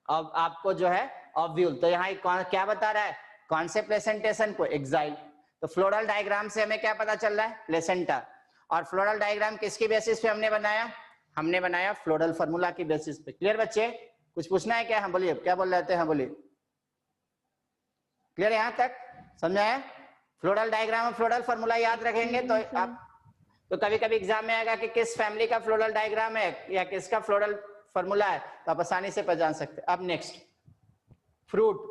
Speaker 1: अब आपको जो है ऑब्व्यूल। तो यहाँ क्या बता रहा है, कौन से प्लेसेंटेशन को, एक्साइल। तो फ्लोरल डायग्राम से हमें क्या पता चल रहा है, प्लेसेंटा। और फ्लोरल डायग्राम किसकी बेसिस पे हमने बनाया, हमने बनाया फ्लोरल फार्मूला की बेसिस पे। क्लियर बच्चे, कुछ पूछना है क्या, हम बोलिए, क्या बोल रहे थे, हम बोलिए। क्लियर यहाँ तक समझा है। फ्लोरल डायग्राम और फ्लोरल फार्मूला याद रखेंगे तो आप, तो कभी कभी एग्जाम में आएगा कि किस फैमिली का फ्लोरल डायग्राम है या किसका फ्लोरल फार्मूला है, तो आप आसानी से पहचान सकते हैं। अब नेक्स्ट फ्रूट,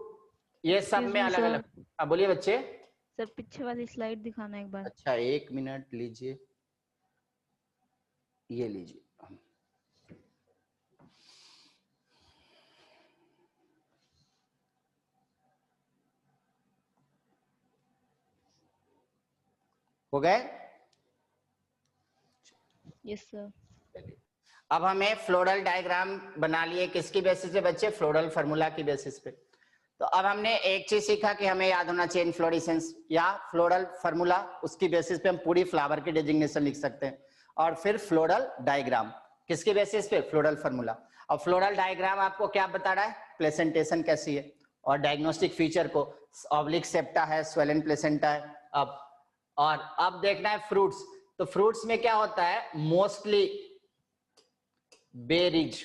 Speaker 1: ये सब में अलग अलग। अब बोलिए बच्चे।
Speaker 8: सर पीछे वाली स्लाइड दिखाना एक बार।
Speaker 1: अच्छा 1 मिनट लीजिए, ये लीजिए। हो गए?
Speaker 8: Yes sir.
Speaker 1: अब हमें फ्लोरल डायग्राम बना लिए किसकी बेसिस पे बच्चे, फ्लोरल फार्मूला की बेसिस पे। तो अब हमने एक चीज सीखा कि हमें याद होना चाहिए इनफ्लोरेसेंस या फ्लोरल फार्मूला, उसकी बेसिस पे हम पूरी फ्लावर की डेजिग्नेशन लिख सकते हैं। और फिर फ्लोरल डायग्राम किसकी बेसिस पे, फ्लोरल फार्मूला। अब फ्लोरल डायग्राम आपको क्या बता रहा है, प्लेसेंटेशन कैसी है, और डायग्नोस्टिक फीचर को ऑब्लिक सेप्टा है, स्वेलन प्लेसेंटा है। अब देखना है फ्रूट्स। तो फ्रूट्स में क्या होता है, मोस्टली बेरीज,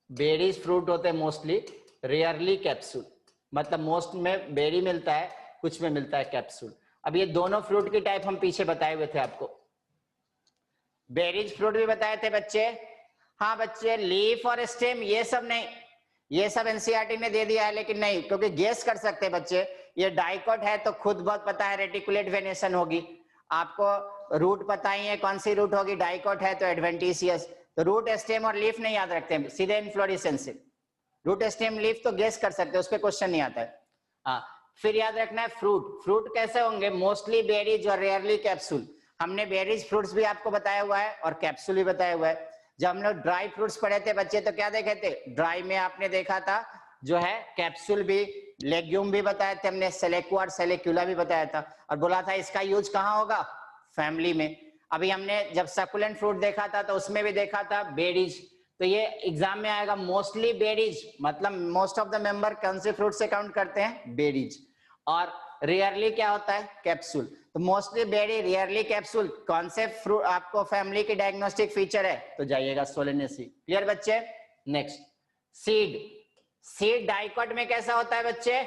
Speaker 1: बेरीज फ्रूट होते हैं मोस्टली, रेयरली कैप्सूल। मतलब मोस्ट में बेरी मिलता है, कुछ में मिलता है कैप्सूल। अब ये दोनों फ्रूट की टाइप हम पीछे बताए हुए थे आपको, बेरीज फ्रूट भी बताए थे बच्चे। हाँ बच्चे, लीफ और स्टेम ये सब नहीं, ये सब एनसीईआरटी ने दे दिया है, लेकिन नहीं, क्योंकि गेस कर सकते हैं बच्चे, ये डाइकोट है तो खुद बहुत पता है रेटिकुलेट वेनेशन होगी। आपको रूट पता ही है कौन सी रूट होगी, डाइकोट है तो एडवेंटिशियस। तो रूट स्टेम और लीफ नहीं याद रखते हैं, सीधे इनफ्लोरेसेंस से। रूट स्टेम लीफ तो गेस कर सकते हैं, उस पर क्वेश्चन नहीं आता है। हाँ, फिर याद रखना है फ्रूट। फ्रूट कैसे होंगे, मोस्टली बेरीज और रेयरली कैप्सूल। हमने बेरीज फ्रूट्स भी आपको बताया हुआ है और कैप्सूल भी बताया हुआ है। जब हम लोग ड्राई फ्रूट्स पढ़े थे बच्चे तो क्या देखे थे, ड्राई में आपने देखा था जो है कैप्सूल भी, लेग्यूम भी बताए थे हमने, सेलेक्वा और सेलेक्यूला भी बताया था, और बोला था इसका यूज कहाँ होगा, फैमिली में। अभी हमने जब सकुलेंट फ्रूट देखा था तो उसमें भी देखा था बेरीज। तो ये एग्जाम में आएगा मोस्टली बेरीज, मतलब मोस्ट ऑफ द मेंबर कौन से फ्रूट से काउंट करते हैं, बेरीज। और रेयरली क्या होता है, कैप्सूल। तो मोस्टली बेरी, रेयरली कैप्सूल, कौन से फ्रूट आपको फैमिली की डायग्नोस्टिक फीचर है, तो जाइएगा सोलेनेसी। क्लियर बच्चे। नेक्स्ट सीड, सीड डाइकॉट में कैसा होता है बच्चे?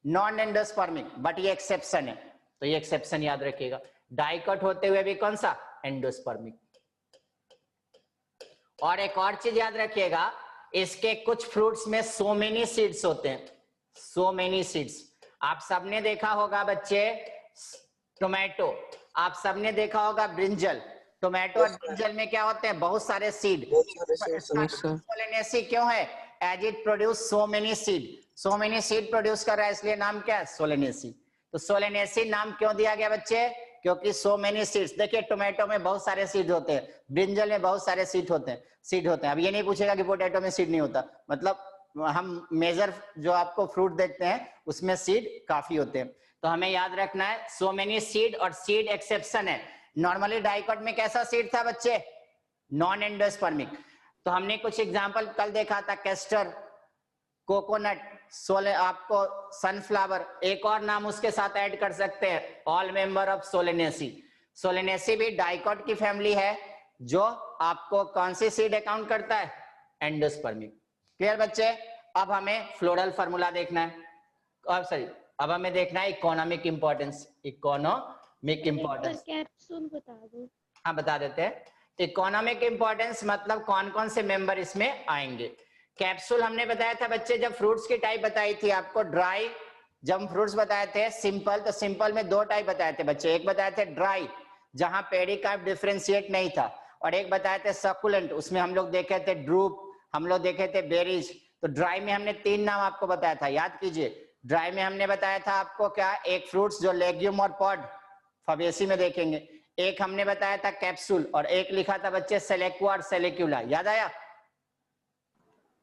Speaker 1: नॉन एंडोस्पर्मिक, बट ये एक्सेप्शन है, तो ये एक्सेप्शन याद रखिएगा। डाइकॉट होते हुए भी कौन सा? एंडोस्पर्मिक। और एक और चीज याद रखिएगा, इसके कुछ फ्रूट्स में सो मेनी सीड्स होते हैं, सो मेनी सीड्स। आप सबने देखा होगा बच्चे टोमेटो, आप सबने देखा होगा ब्रिंजल। टोमेटो और ब्रिंजल में क्या होते हैं? बहुत सारे सीड। सोलेनेसी क्यों है? As it produce so many seed, so many seed produce कर रहा है, इसलिए नाम क्या है? सोलेनेसी। तो सोलेनेसी नाम क्यों दिया गया बच्चे? क्योंकि सो मेनी सीड्स। देखिए टोमेटो में बहुत सारे सीड होते हैं, ब्रिंजल में बहुत सारे सीड होते हैं। अब ये नहीं पूछेगा कि पोटैटो में सीड नहीं होता, मतलब हम मेजर जो आपको फ्रूट देखते हैं उसमें सीड काफी होते हैं। तो हमें याद रखना है सो मेनी सीड, और सीड एक्सेप्शन है। नॉर्मली डाइकॉट में कैसा सीड था बच्चे? Non endospermic. तो हमने कुछ एग्जांपल कल देखा था, कैस्टर, कोकोनट, आपको सनफ्लावर, एक और नाम उसके साथ ऐड कर सकते हैं, all member of Solanaceae. Solanaceae भी डाइकॉट की फैमिली है, जो आपको कौन सी सीड अकाउंट करता है? एंडोस्पर्मिक। क्लियर बच्चे? अब हमें फ्लोरल फार्मूला देखना है, अब हमें देखना है economic importance. Economic importance
Speaker 8: capsule बता दो।
Speaker 1: हाँ बता देते हैं। इकोनॉमिक इंपॉर्टेंस मतलब कौन कौन से मेंबर इसमें आएंगे। कैप्सूल हमने बताया था बच्चे, जब फ्रूट्स की टाइप बताई थी आपको, ड्राई, जब फ्रूट्स बताए थे सिंपल, तो सिंपल में दो टाइप बताए थे बच्चे। एक बताए थे ड्राई, जहां पेडिकार्प डिफरेंशिएट नहीं था, और एक बताए थे सकुलेंट, उसमें हम लोग देखे थे ड्रूप, हम लोग देखे थे बेरीज। तो ड्राई में हमने तीन नाम आपको बताया था, याद कीजिए। ड्राई में हमने बताया था आपको क्या? एक फ्रूट्स जो लेग्यूम और पॉड, फबेसी में देखेंगे। एक हमने बताया था कैप्सूल, और एक लिखा था बच्चे सेलेक्वा और सेलेक्यूला, याद आया?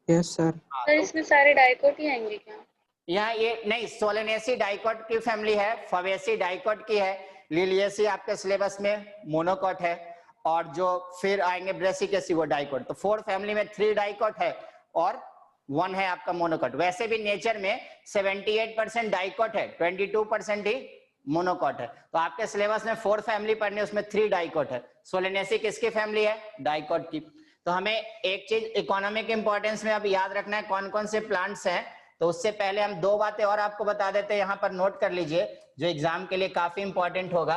Speaker 7: Yes sir.
Speaker 3: सर इसमें सारे डाइकोट ही आएंगे क्या?
Speaker 1: यहाँ ये नहीं, सोलेनेसी डाइकॉट की फैमिली है, फबेसी डाइकॉट की है, लिलियेसी आपके सिलेबस में मोनोकॉट है, और जो फिर आएंगे ब्रेसिकेसी वो डाइकॉट। तो 4 फैमिली में 3 डाइकॉट है और 1 है आपका मोनोकॉट। वैसे भी नेचर में 78% डाइकॉट है, 22% ही मोनोकॉट है। तो आपके सिलेबस में 4 फैमिली पढ़ने, उसमें 3 डाइकॉट है। सोलेनेसी किसकी फैमिली है? डाइकॉट की। तो हमें एक चीज इकोनॉमिक इंपॉर्टेंस में अब याद रखना है, कौन कौन से प्लांट्स हैं। तो उससे पहले हम 2 बातें और आपको बता देते हैं, यहाँ पर नोट कर लीजिए, जो एग्जाम के लिए काफी इंपॉर्टेंट होगा।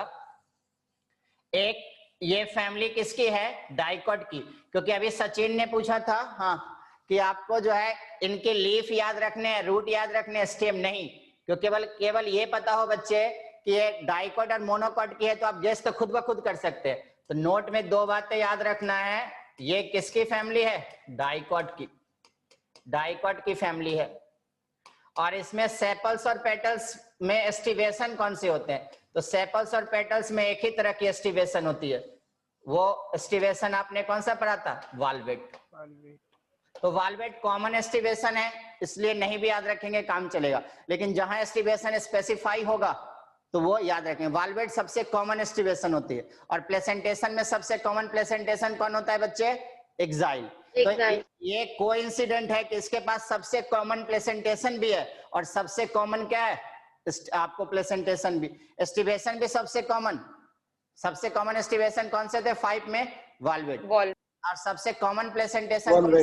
Speaker 1: एक, ये फैमिली किसकी है? डाइकॉट की। क्योंकि अभी सचिन ने पूछा था, हाँ, कि आपको जो है इनके लीफ याद रखने हैं, रूट याद रखने हैं, स्टेम नहीं। क्योंकि केवल ये पता हो बच्चे कि ये डाइकॉट और मोनोकॉट की है, तो आप गेस तो खुद ब खुद कर सकते हैं। तो नोट में 2 बातें याद रखना है, ये किसकी फैमिली है? डाइकॉट की, डाइकॉट की फैमिली है। और इसमें सेपल्स और पेटल्स में एस्टिवेशन कौन से होते हैं? तो सेपल्स और पेटल्स में एक ही तरह की एस्टिवेशन होती है, वो एस्टिवेशन आपने कौन सा पढ़ा था? वाल्वेट। तो वाल्वेट कॉमन एस्टिवेशन है, इसलिए नहीं भी याद रखेंगे काम चलेगा, लेकिन जहां एस्टिवेशन स्पेसिफाई होगा तो वो याद रखेंगे। वाल्वेट सबसे कॉमन एस्टिवेशन होती है। और प्लेसेंटेशन में सबसे कॉमन प्लेसेंटेशन कौन होता है बच्चे? एक्साइल। तो ये कोइंसिडेंट है कि इसके पास सबसे कॉमन प्लेसेंटेशन भी है, और सबसे कॉमन क्या है? आपको प्लेसेंटेशन भी, एस्टिवेशन भी सबसे कॉमन एस्टिवेशन कौन से थे 5 में? वाल्वेट। और सबसे कॉमन प्लेसेंटेशन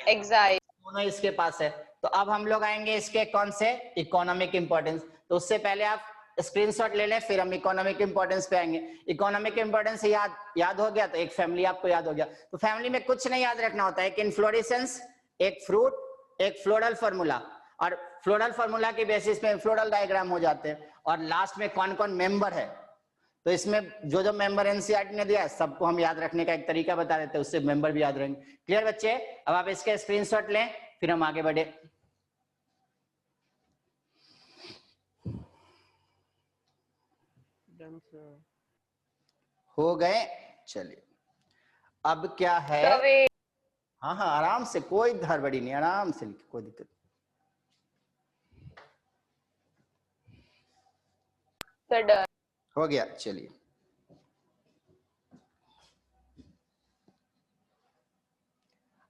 Speaker 4: एक्साइल,
Speaker 1: दोनों इसके पास है। तो अब हम लोग आएंगे इसके कौन से? Economic importance. तो उससे पहले आप स्क्रीनशॉट ले लें, फिर हम इकोनॉमिक इंपॉर्टेंस पे आएंगे। इकोनॉमिक इंपॉर्टेंस याद हो गया, तो एक फैमिली आपको याद हो गया। तो फैमिली में कुछ नहीं याद रखना होता है, एक इन्फ्लोरेसेंस, एक फ्रूट, एक फ्लोरल फार्मूला, और फ्लोरल फार्मूला के बेसिस पे फ्लोरल डायग्राम हो जाते हैं, और लास्ट में कौन कौन मेंबर है। तो इसमें जो मेंबर एनसीईआरटी ने दिया है सबको हम याद रखने का एक तरीका बता देते हैं, उससे मेंबर भी याद रहेंगे। क्लियर बच्चे? अब आप इसके स्क्रीनशॉट लें, फिर हम आगे बढ़े। हो गए? चलिए अब क्या है? हाँ हाँ आराम से, कोई हड़बड़ी नहीं, आराम से लिखिए, कोई दिक्कत। हो गया? चलिए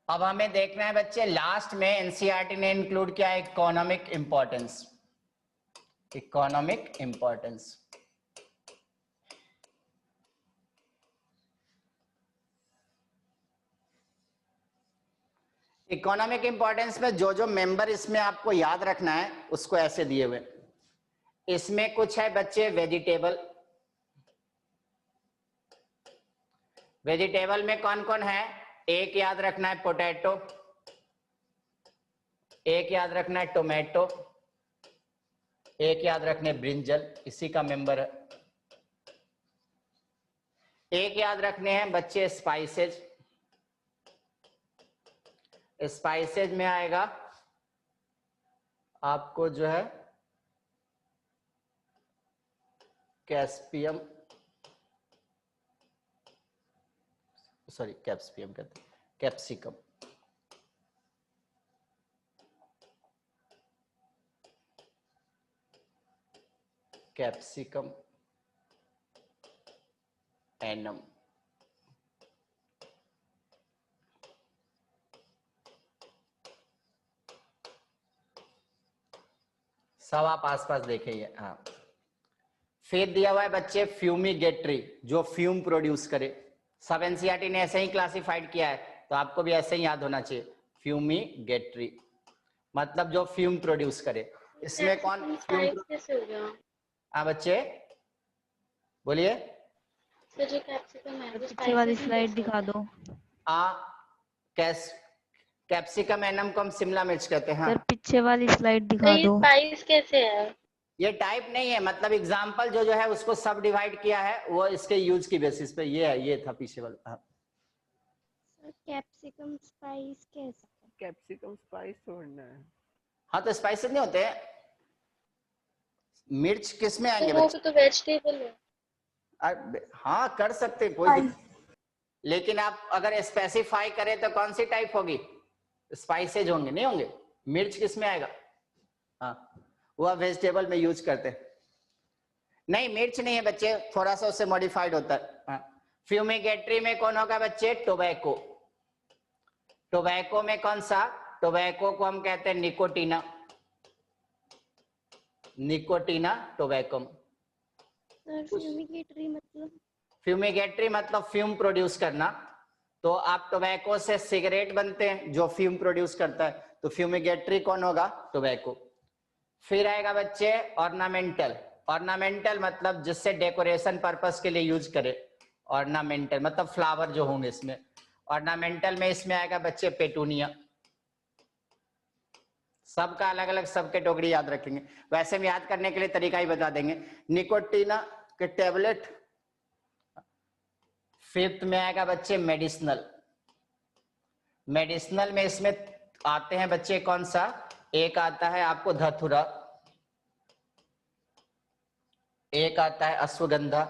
Speaker 1: अब हमें देखना है बच्चे, लास्ट में एनसीईआरटी ने इंक्लूड किया है economic importance. Economic importance economic importance में जो जो मेंबर इसमें आपको याद रखना है उसको ऐसे दिए हुए। इसमें कुछ है बच्चे वेजिटेबल। वेजिटेबल में कौन कौन है? एक याद रखना है पोटैटो, एक याद रखना है टोमेटो, एक याद रखना है ब्रिंजल, इसी का मेंबर है। एक याद रखने हैं बच्चे स्पाइसेज। स्पाइसेज में आएगा आपको जो है कैस्पियम, सॉरी कैप्सियम कहते हैं, कैप्सिकम। कैप्सिकम, एनम, सब आप आसपास देखिए। हाँ, फिर दिया हुआ है बच्चे फ्यूमिगेटरी, जो फ्यूम प्रोड्यूस करे। सब एनसीईआरटी ने ऐसे ही क्लासिफाइड किया है, तो आपको भी ऐसे ही याद होना चाहिए। फ्यूमिगेटरी मतलब जो फ्यूम प्रोड्यूस करे। इसमें कौन
Speaker 3: कैसे हो गया?
Speaker 1: हाँ बच्चे बोलिए।
Speaker 3: सर जो कैप्सिकम है वो
Speaker 8: पीछे वाली
Speaker 3: spices में
Speaker 8: स्लाइड
Speaker 3: कैसे
Speaker 8: दिखा
Speaker 3: होता है?
Speaker 8: दो।
Speaker 1: कैप्सिकम एनम को हम शिमला मिर्च कहते हैं।
Speaker 8: सर
Speaker 1: हाँ,
Speaker 8: पीछे वाली स्लाइड
Speaker 3: तो
Speaker 8: दिखा
Speaker 3: ये
Speaker 8: दो।
Speaker 3: स्पाइस कैसे है?
Speaker 1: ये टाइप नहीं है, मतलब एग्जाम्पल जो जो है उसको सब डिवाइड किया है, वो इसके यूज की बेसिस पे। ये है, ये था पीछे वाला। हाँ।
Speaker 9: कैप्सिकम स्पाइस कैसे?
Speaker 5: कैप्सिकम स्पाइस छोड़ना है।
Speaker 1: हाँ तो स्पाइसेस नहीं होते हैं। मिर्च किस में आएंगे
Speaker 3: तो वो
Speaker 1: बच्चे?
Speaker 3: तो वेजिटेबल है।
Speaker 1: हाँ कर सकते, कोई लेकिन आप अगर स्पेसिफाई करें तो कौन सी टाइप होगी? स्पाइसेज होंगे, नहीं होंगे। मिर्च किस में आएगा? हाँ, वो वेजिटेबल में यूज करते हैं। नहीं, मिर्च नहीं है बच्चे, थोड़ा सा उससे मॉडिफाइड होता है। हाँ। फ्यूमिगेटरी में कौन होगा बच्चे? टोबैको। टोबैको में कौन सा? टोबैको को हम कहते हैं निकोटीना। निकोटीना टोबैकम।
Speaker 9: सर फ्यूमिगेटरी मतलब?
Speaker 1: फ्यूमिगेटरी मतलब फ्यूम प्रोड्यूस करना। तो आप टोबैको से सिगरेट बनते हैं जो फ्यूम प्रोड्यूस करता है, तो फ्यूमिगेटरी कौन होगा? टोबैको। फिर आएगा बच्चे ऑर्नामेंटल। ऑर्नामेंटल मतलब जिससे डेकोरेशन पर्पस के लिए यूज करे। ऑर्नामेंटल मतलब फ्लावर जो होंगे इसमें। ऑर्नामेंटल में इसमें आएगा बच्चे पेटूनिया। सबका अलग अलग सब कैटेगरी याद रखेंगे, वैसे भी याद करने के लिए तरीका ही बता देंगे। निकोटीना के टेबलेट। फिफ्थ में आएगा बच्चे मेडिसिनल। मेडिसिनल में इसमें आते हैं बच्चे कौन सा? एक आता है आपको धतूरा, एक आता है अश्वगंधा,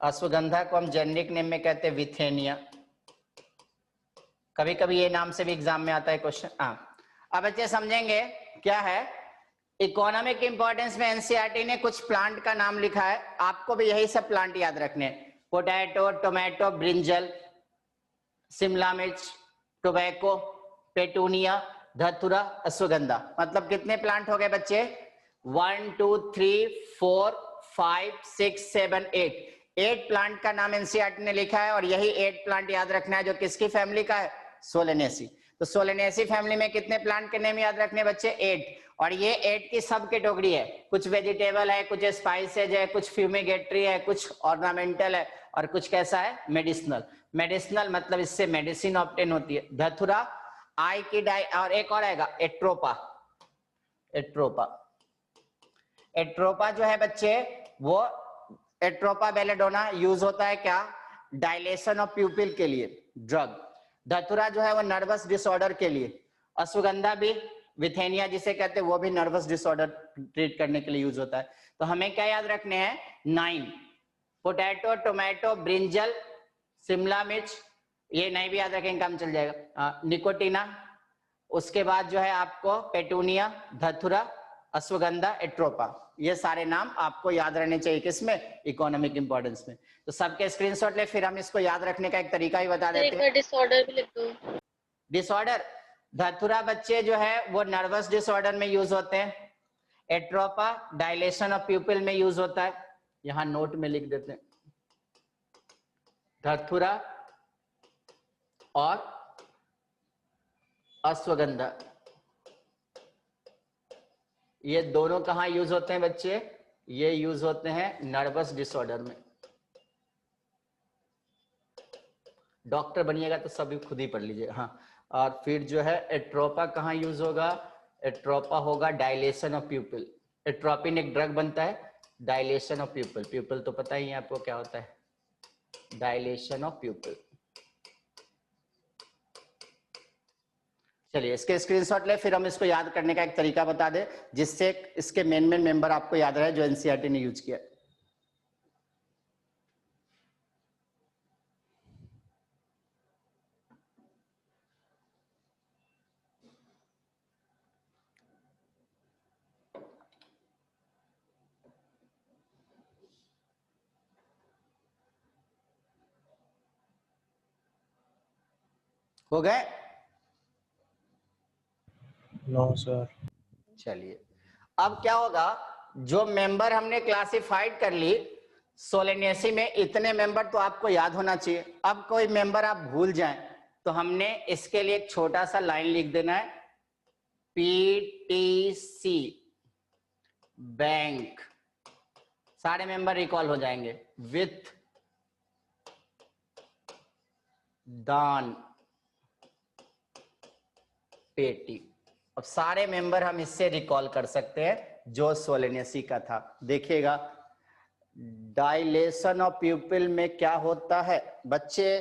Speaker 1: अश्वगंधा को हम जेनरिक नेम में कहते हैं विथेनिया। कभी कभी ये नाम से भी एग्जाम में आता है क्वेश्चन। हाँ, अब बच्चे समझेंगे क्या है। इकोनॉमिक इंपॉर्टेंस में एनसीईआरटी ने कुछ प्लांट का नाम लिखा है, आपको भी यही सब प्लांट याद रखने। पोटैटो, टोमेटो, ब्रिंजल, शिमला मिर्च, टोबैको, पेटूनिया, धतूरा, अश्वगंधा। मतलब कितने प्लांट हो गए बच्चे? 1 2 3 4 5 6 7 8 प्लांट का नाम एनसीईआरटी ने लिखा है, और यही 8 प्लांट याद रखना है जो किसकी फैमिली का है? सोलेनेसी। तो सोलेनेसी फैमिली में कितने प्लांट के नेम याद रखने बच्चे? 8। और ये 8 की सब कैटेगरी है, कुछ वेजिटेबल है, कुछ स्पाइसेज है, कुछ फ्यूमिगेटरी है, कुछ ऑर्नामेंटल है, और कुछ कैसा है? मेडिसिनल। मेडिसिनल मतलब इससे मेडिसिन ऑब्टेन होती है। धतूरा, आई की डाई, और एक और आएगा एट्रोपा। एट्रोपा, एट्रोपा जो है बच्चे वो एट्रोपा बेलेडोना यूज होता है क्या? डायलेशन ऑफ प्यूपिल के लिए, ड्रग। धतूरा जो है वो नर्वस डिसऑर्डर के लिए। अश्वगंधा भी, विथेनिया जिसे कहते हैं, वो भी नर्वस डिसऑर्डर ट्रीट करने के लिए यूज होता है। तो हमें क्या याद रखने हैं? 9। पोटैटो, टोमेटो, ब्रिंजल, शिमला मिर्च, ये नहीं भी याद रखेंगे काम चल जाएगा। निकोटीना, उसके बाद जो है आपको पेटूनिया, धतूरा, अश्वगंधा, एट्रोपा। ये सारे नाम आपको याद रहने चाहिए किसमें? इकोनॉमिक इंपॉर्टेंस में। तो सबके स्क्रीनशॉट ले, फिर हम इसको याद रखने का एक तरीका ही बता देते हैं।
Speaker 3: डिसऑर्डर भी लिख दो।
Speaker 1: डिसऑर्डर, धतूरा बच्चे जो है वो नर्वस डिसऑर्डर में यूज होते हैं। एट्रोपा डायलेशन ऑफ प्यूपिल में यूज होता है, यहाँ नोट में लिख देते हैं। धतूरा और अश्वगंधा, ये दोनों कहाँ यूज होते हैं बच्चे? ये यूज होते हैं नर्वस डिसऑर्डर में। डॉक्टर बनिएगा तो सभी खुद ही पढ़ लीजिए। हाँ, और फिर जो है एट्रोपा कहाँ यूज होगा? एट्रोपा होगा डायलेशन ऑफ प्यूपिल। एट्रोपिन एक ड्रग बनता है डायलेशन ऑफ प्यूपिल। प्यूपिल तो पता ही है आपको क्या होता है, डायलेशन ऑफ प्यूपिल। चलिए इसके स्क्रीनशॉट ले, फिर हम इसको याद करने का एक तरीका बता दे जिससे इसके मेन मेंबर आपको याद रहे जो एनसीईआरटी ने यूज किया। हो गए?
Speaker 2: No sir.
Speaker 1: चलिए अब क्या होगा, जो मेंबर हमने क्लासिफाइड कर ली सोलेनेसी में, इतने मेंबर तो आपको याद होना चाहिए। अब कोई मेंबर आप भूल जाएं तो हमने इसके लिए एक छोटा सा लाइन लिख देना है, पीटीसी बैंक, सारे मेंबर रिकॉल हो जाएंगे विथ दान पेटी। अब सारे मेंबर हम इससे रिकॉल कर सकते हैं जो सोलेनेसी का था। देखिएगा डायलेशन ऑफ प्यूपिल में क्या होता है बच्चे,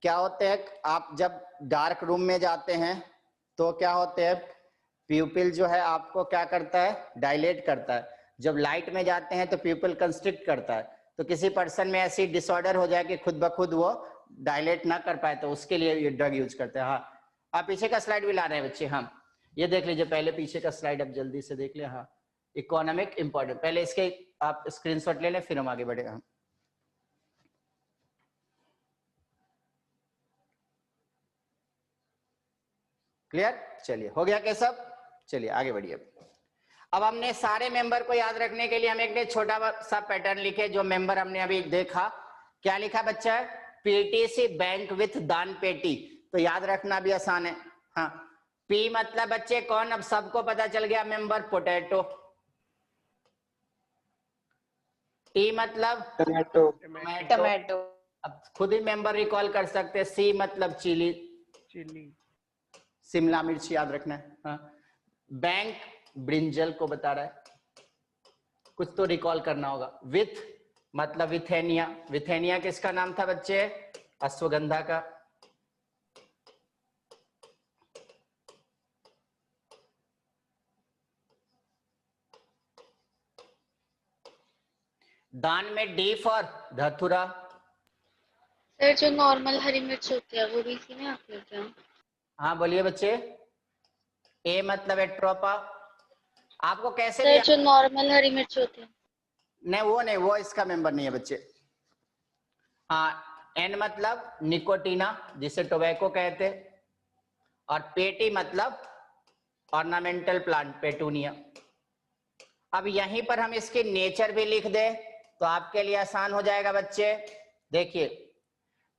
Speaker 1: क्या होते हैं, आप जब डार्क रूम में जाते हैं तो क्या होते हैं, प्यूपिल जो है आपको क्या करता है, डायलेट करता है। जब लाइट में जाते हैं तो प्यूपिल कंस्ट्रिक्ट करता है। तो किसी पर्सन में ऐसी डिसऑर्डर हो जाए कि खुद ब खुद वो डायलेट ना कर पाए तो उसके लिए ये ड्रग यूज करते हैं। हाँ, आप पीछे का स्लाइड भी ला रहे हैं बच्चे। हाँ, ये देख लीजिए पहले पीछे का स्लाइड, अब जल्दी से देख ले। हाँ, इकोनॉमिक इंपॉर्टेंट, पहले इसके आप स्क्रीनशॉट ले लें फिर हम आगे बढ़े। हाँ, क्लियर? चलिए हो गया क्या सब? चलिए आगे बढ़िए। अब हमने सारे मेंबर को याद रखने के लिए हम एक छोटा सा पैटर्न लिखे। जो मेंबर हमने अभी देखा, क्या लिखा बच्चा? पीटीसी बैंक विथ दान पेटी। तो याद रखना भी आसान है। हाँ, पी मतलब बच्चे कौन? अब सबको पता चल गया मेंबर, पोटैटो। टी मतलब
Speaker 2: टमाटो।
Speaker 4: टमाटो।
Speaker 1: अब खुद ही मेंबर रिकॉल कर सकते हैं। सी मतलब चिली,
Speaker 5: चिली,
Speaker 1: शिमला मिर्च याद रखना है। हाँ, बैंक ब्रिंजल को बता रहा है, कुछ तो रिकॉल करना होगा। विथ मतलब विथेनिया। विथेनिया किसका नाम था बच्चे? अश्वगंधा का। दान में डी फॉर धतूरा।
Speaker 3: सर जो नॉर्मल हरी मिर्च होती है वो भी इसी में आप लेते हैं?
Speaker 1: हाँ बोलिए बच्चे। ए मतलब एट्रोपा। आपको कैसे
Speaker 3: सर
Speaker 1: लिया?
Speaker 3: जो नॉर्मल हरी मिर्च होती है?
Speaker 1: नहीं, वो इसका मेंबर नहीं है बच्चे। हाँ, एन मतलब निकोटीना जिसे टोबैको कहते, और पेटी मतलब ऑर्नामेंटल प्लांट पेटूनिया। अब यहीं पर हम इसकी नेचर भी लिख दे तो आपके लिए आसान हो जाएगा बच्चे। देखिए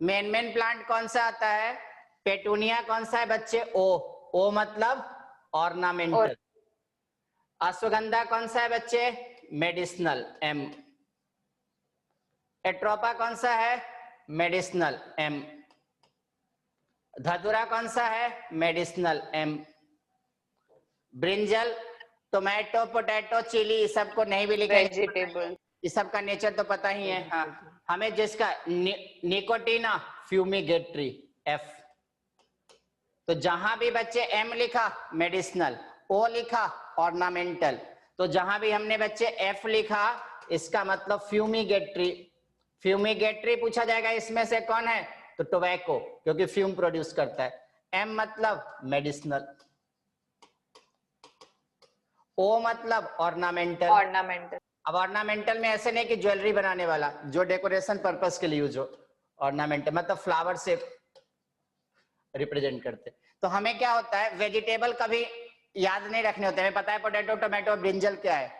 Speaker 1: मेन प्लांट कौन सा आता है? पेटूनिया कौन सा है बच्चे? ओ मतलब ऑर्नामेंटल। अश्वगंधा कौन सा है बच्चे? Medicinal, M. एट्रोपा कौन सा है? Medicinal, M. धतूरा कौन सा है? Medicinal, M. Brinjal, tomato, potato, chilli, सबको नहीं भी लिखा,
Speaker 4: वेजिटेबल,
Speaker 1: इस सब का नेचर तो पता ही है। हाँ, हमें जिसका निकोटीना फ्यूमिगेटरी, एफ। तो जहां भी बच्चे एम लिखा मेडिसिनल, ओ लिखा ऑर्नामेंटल, तो जहां भी हमने बच्चे एफ लिखा इसका मतलब फ्यूमिगेटरी। फ्यूमिगेटरी पूछा जाएगा इसमें से कौन है? तो टोबैको, क्योंकि फ्यूम प्रोड्यूस करता है। एम मतलब मेडिसिनल, ओ मतलब ऑर्नामेंटल।
Speaker 4: ऑर्नामेंटल।
Speaker 1: अब ऑर्नामेंटल में ऐसे नहीं कि ज्वेलरी बनाने वाला, जो डेकोरेशन पर्पस के लिए यूज हो। ऑर्नामेंटल मतलब फ्लावर से रिप्रेजेंट करते। तो हमें क्या होता है, वेजिटेबल कभी याद नहीं रखने होते। हमें पता है पोटैटो, टोमेटो, ब्रिंजल क्या है,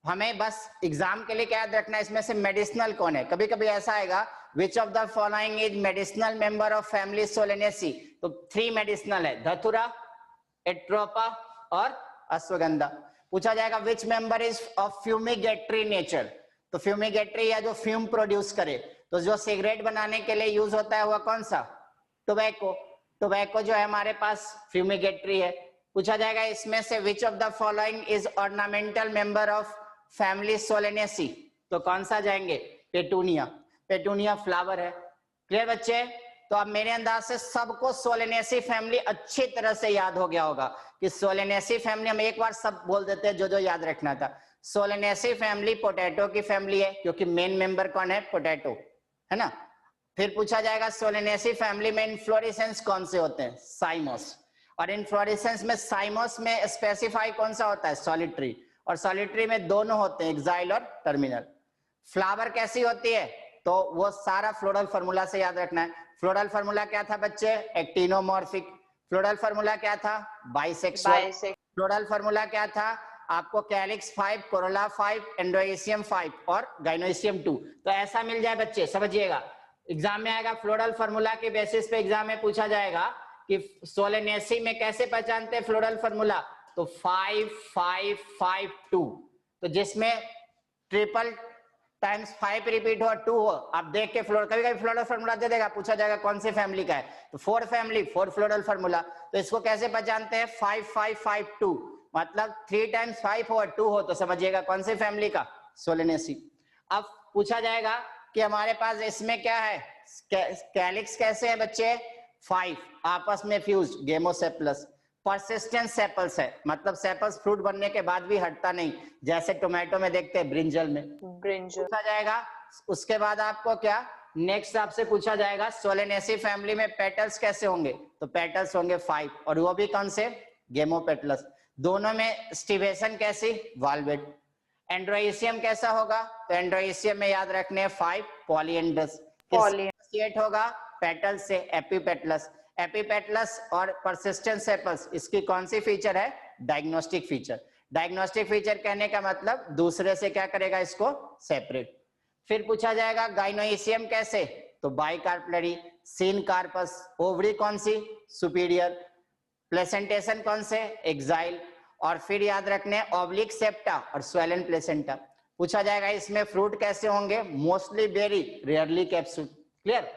Speaker 1: हमें बस एग्जाम के लिए क्या याद रखना है, इसमें से मेडिसिनल कौन है। कभी कभी ऐसा आएगा which of the following is medicinal member of family Solanaceae, तो 3 मेडिसिनल है, धतुरा, एट्रोपा और अश्वगंधा। पूछा जाएगा which member is of fumigatory nature, तो फ्यूमिगेटरी या जो फ्यूम प्रोड्यूस करे, तो जो सिगरेट बनाने के लिए यूज होता है वह कौन सा, टोबैको। टोबैको जो है हमारे पास फ्यूमिगेटरी है। पूछा जाएगा इसमें से which of the following is ornamental member of family Solanaceae, तो कौन सा जाएंगे, पेटूनिया। पेटूनिया फ्लावर है। क्लियर बच्चे? तो अब मेरे अंदाज से सबको सोलेनेसी फैमिली अच्छी तरह से याद हो गया होगा कि सोलेनेसी फैमिली, हम एक बार सब बोल देते हैं जो जो याद रखना था। सोलेनेसी फैमिली पोटैटो की फैमिली है, क्योंकि मेन मेंबर कौन है, पोटैटो, है ना। फिर पूछा जाएगा सोलेनेसी फैमिली में इनफ्लोरेसेंस कौन से होते हैं, साइमोस। और इनफ्लोरेसेंस में साइमोस में स्पेसिफाई कौन सा होता है, सॉलिटरी। और सॉलिटरी में दोनों होते हैं, एक्साइल और टर्मिनल। फ्लावर कैसी होती है, तो वो सारा फ्लोरल फार्मूला से याद रखना है। फ्लोरल फार्मूला क्या था बच्चे, एक्टिनोमॉर्फिक। फ्लोरल फार्मूला क्या था, बाइसेक्सुअल। फ्लोरल फार्मूला क्या था आपको, कैलिक्स 5, कोरोला 5, एंड्रोइसियम 5 और गाइनोइसियम 2। तो ऐसा मिल जाए बच्चे, समझिएगा एग्जाम में आएगा। फ्लोरल फार्मूला के बेसिस पे एग्जाम में पूछा जाएगा कि सोलेनेसी में कैसे पहचानते हैं फ्लोरल फार्मूला, तो 5 5 5 2, तो जिसमें ट्रिपल टाइम्स 5 रिपीट हो 2 हो, आप देख के फ्लोर, कभी कभी फ्लोरल फार्मूला दे देगा, पूछा जाएगा कौन सी फैमिली का है, तो 4 फैमिली 4 फ्लोरल फार्मूला। तो इसको कैसे पहचानते हैं, 5 5 5 2, मतलब 3 टाइम्स 5 हो 2 हो, तो समझिएगा कौन सी फैमिली का, सोलेनेसी। अब पूछा जाएगा कि हमारे पास इसमें क्या है, कैलिक्स कैसे है बच्चे, 5 आपस में फ्यूज, गेमोसेपलस। परसिस्टेंट सेपल्स है, मतलब सेपल्स फ्रूट बनने के बाद भी हटता नहीं, जैसे टोमेटो में देखते हैं, ब्रिंजल में। पूछा जाएगा उसके बाद आपको क्या, नेक्स्ट आपसे पूछा जाएगा सोलेनेसी फैमिली में पेटल्स कैसे होंगे, तो पेटल्स होंगे 5, और वो भी कौन से, गेमोपेटलस। दोनों में स्टिवेशन कैसी, वाल्वेट। एंड्रोइसियम कैसा होगा, तो एंड्रोइसियम में याद रखने 5, पॉलीएंड्रस। होगा पेटल से, एपिपेटलस। एपिपेटलस और परसिस्टेंट सेपल्स, इसकी कौन सी फीचर है, डायग्नोस्टिक फीचर। डायग्नोस्टिक फीचर कहने का मतलब दूसरे से क्या करेगा, इसको सेपरेट। फिर पूछा जाएगा गाइनोइसियम कैसे, तो बाइकार्पलरी। सीन कार्पस, ओवरी कौन सी, सुपीरियर। प्लेसेंटेशन कौन से, एक्साइल। और फिर याद रखने ऑब्लिक सेप्टा और स्वेलन प्लेसेंटा। पूछा जाएगा इसमें फ्रूट कैसे होंगे, mostly berry, rarely capsule. Clear?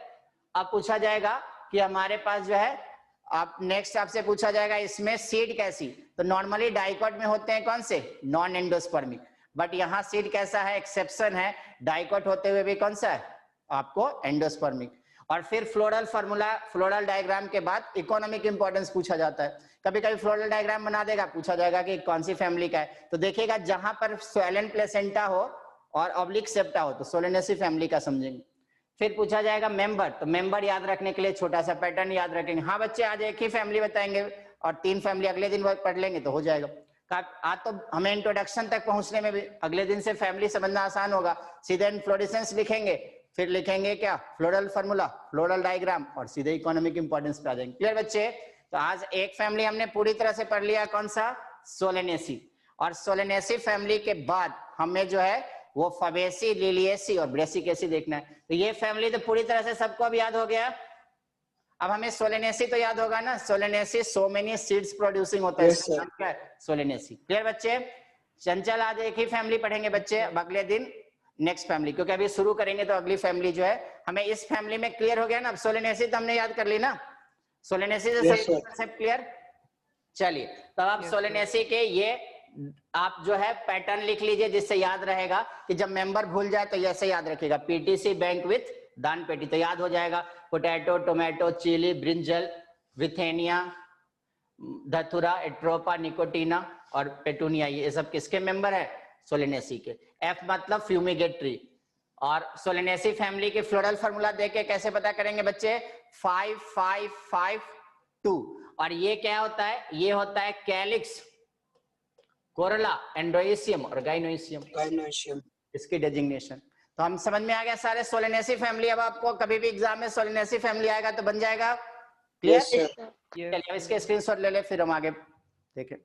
Speaker 1: अब पूछा जाएगा कि हमारे पास जो है, आप नेक्स्ट आपसे पूछा जाएगा इसमें सीड कैसी, तो नॉर्मली डाइकोट में होते हैं कौन से, नॉन एंडोस्पर्मिक, बट यहाँ सीड कैसा है, एक्सेप्शन है, डाइकोट होते हुए भी कौन सा है आपको, एंडोस्पर्मिक। और फिर फ्लोरल फार्मूला, फ्लोरल डायग्राम के बाद इकोनॉमिक इंपॉर्टेंस पूछा जाता है। कभी कभी फ्लोरल डायग्राम बना देगा, पूछा जाएगा कि कौन सी फैमिली का है, तो देखिएगा जहां पर स्वेलन प्लेसेंटा हो और ऑब्लिक सेप्टा हो, तो सोलेनेसी फैमिली का समझेंगे। फिर पूछा जाएगा मेंबर, तो मेंबर याद रखने के लिए छोटा सा पैटर्न याद रखेंगे। हाँ बच्चे, आज एक ही फैमिली बताएंगे और 3 फैमिली अगले दिन पढ़ लेंगे तो हो जाएगा। आज तो हमें इंट्रोडक्शन तक पहुंचने में भी, अगले दिन से फैमिली समझना आसान होगा। सीधे इन्फ्लोरेसेंस लिखेंगे, फिर लिखेंगे क्या, फ्लोरल फार्मूला, फ्लोरल डायग्राम, और सीधे इकोनॉमिक इंपॉर्टेंस पे आ जाएंगे। क्लियर बच्चे? तो आज एक फैमिली हमने पूरी तरह से पढ़ लिया, कौन सा, सोलेनेसी। और सोलेनेसी फैमिली के बाद हमें जो है वो फबेसी, लिलिएसी और ब्रेसिकेसी देखना है। तो ये फैमिली तो पूरी तरह से सबको अब याद हो गया। अब हमें सोलेनेसी तो याद होगा ना, Solanaceae so many seeds producing होता है, क्या है, सोलेनेसी। क्लियर बच्चे? चंचल आज एक ही फैमिली पढ़ेंगे बच्चे, अब अगले दिन नेक्स्ट फैमिली, क्योंकि अभी शुरू करेंगे तो अगली फैमिली जो है हमें इस फैमिली में क्लियर हो गया ना। अब सोलेनेसी तो हमने याद कर ली ना, सोलेनेसी से सब क्लियर। चलिए, तो आप सोलेनेसी के ये आप जो है पैटर्न लिख लीजिए, जिससे याद रहेगा कि जब मेंबर भूल जाए तो ऐसे याद रखिएगा, पीटीसी बैंक विथ दान पेटी, तो याद हो जाएगा। पोटैटो, टोमेटो, चिली, ब्रिंजल, विथेनिया, धतुरा, एट्रोपा, निकोटीना और पेटूनिया, ये सब किसके मेंबर है, सोलेनेसी के। एफ मतलब फ्यूमिगेटरी। और सोलेनेसी फैमिली के फ्लोरल फार्मूला देख के कैसे पता करेंगे बच्चे, 5 5 5 2। और ये क्या होता है, ये होता है कैलिक्स, कोरोला, एंड्रोइसियम और गाइनोइसियम, इसकी डेजिग्नेशन। तो हम समझ में आ गया सारे सोलेनेसी फैमिली। अब आपको कभी भी एग्जाम में सोलेनेसी फैमिली आएगा तो बन जाएगा। क्लियर? चलिए इसके स्क्रीनशॉट ले ले, फिर हम आगे देखें।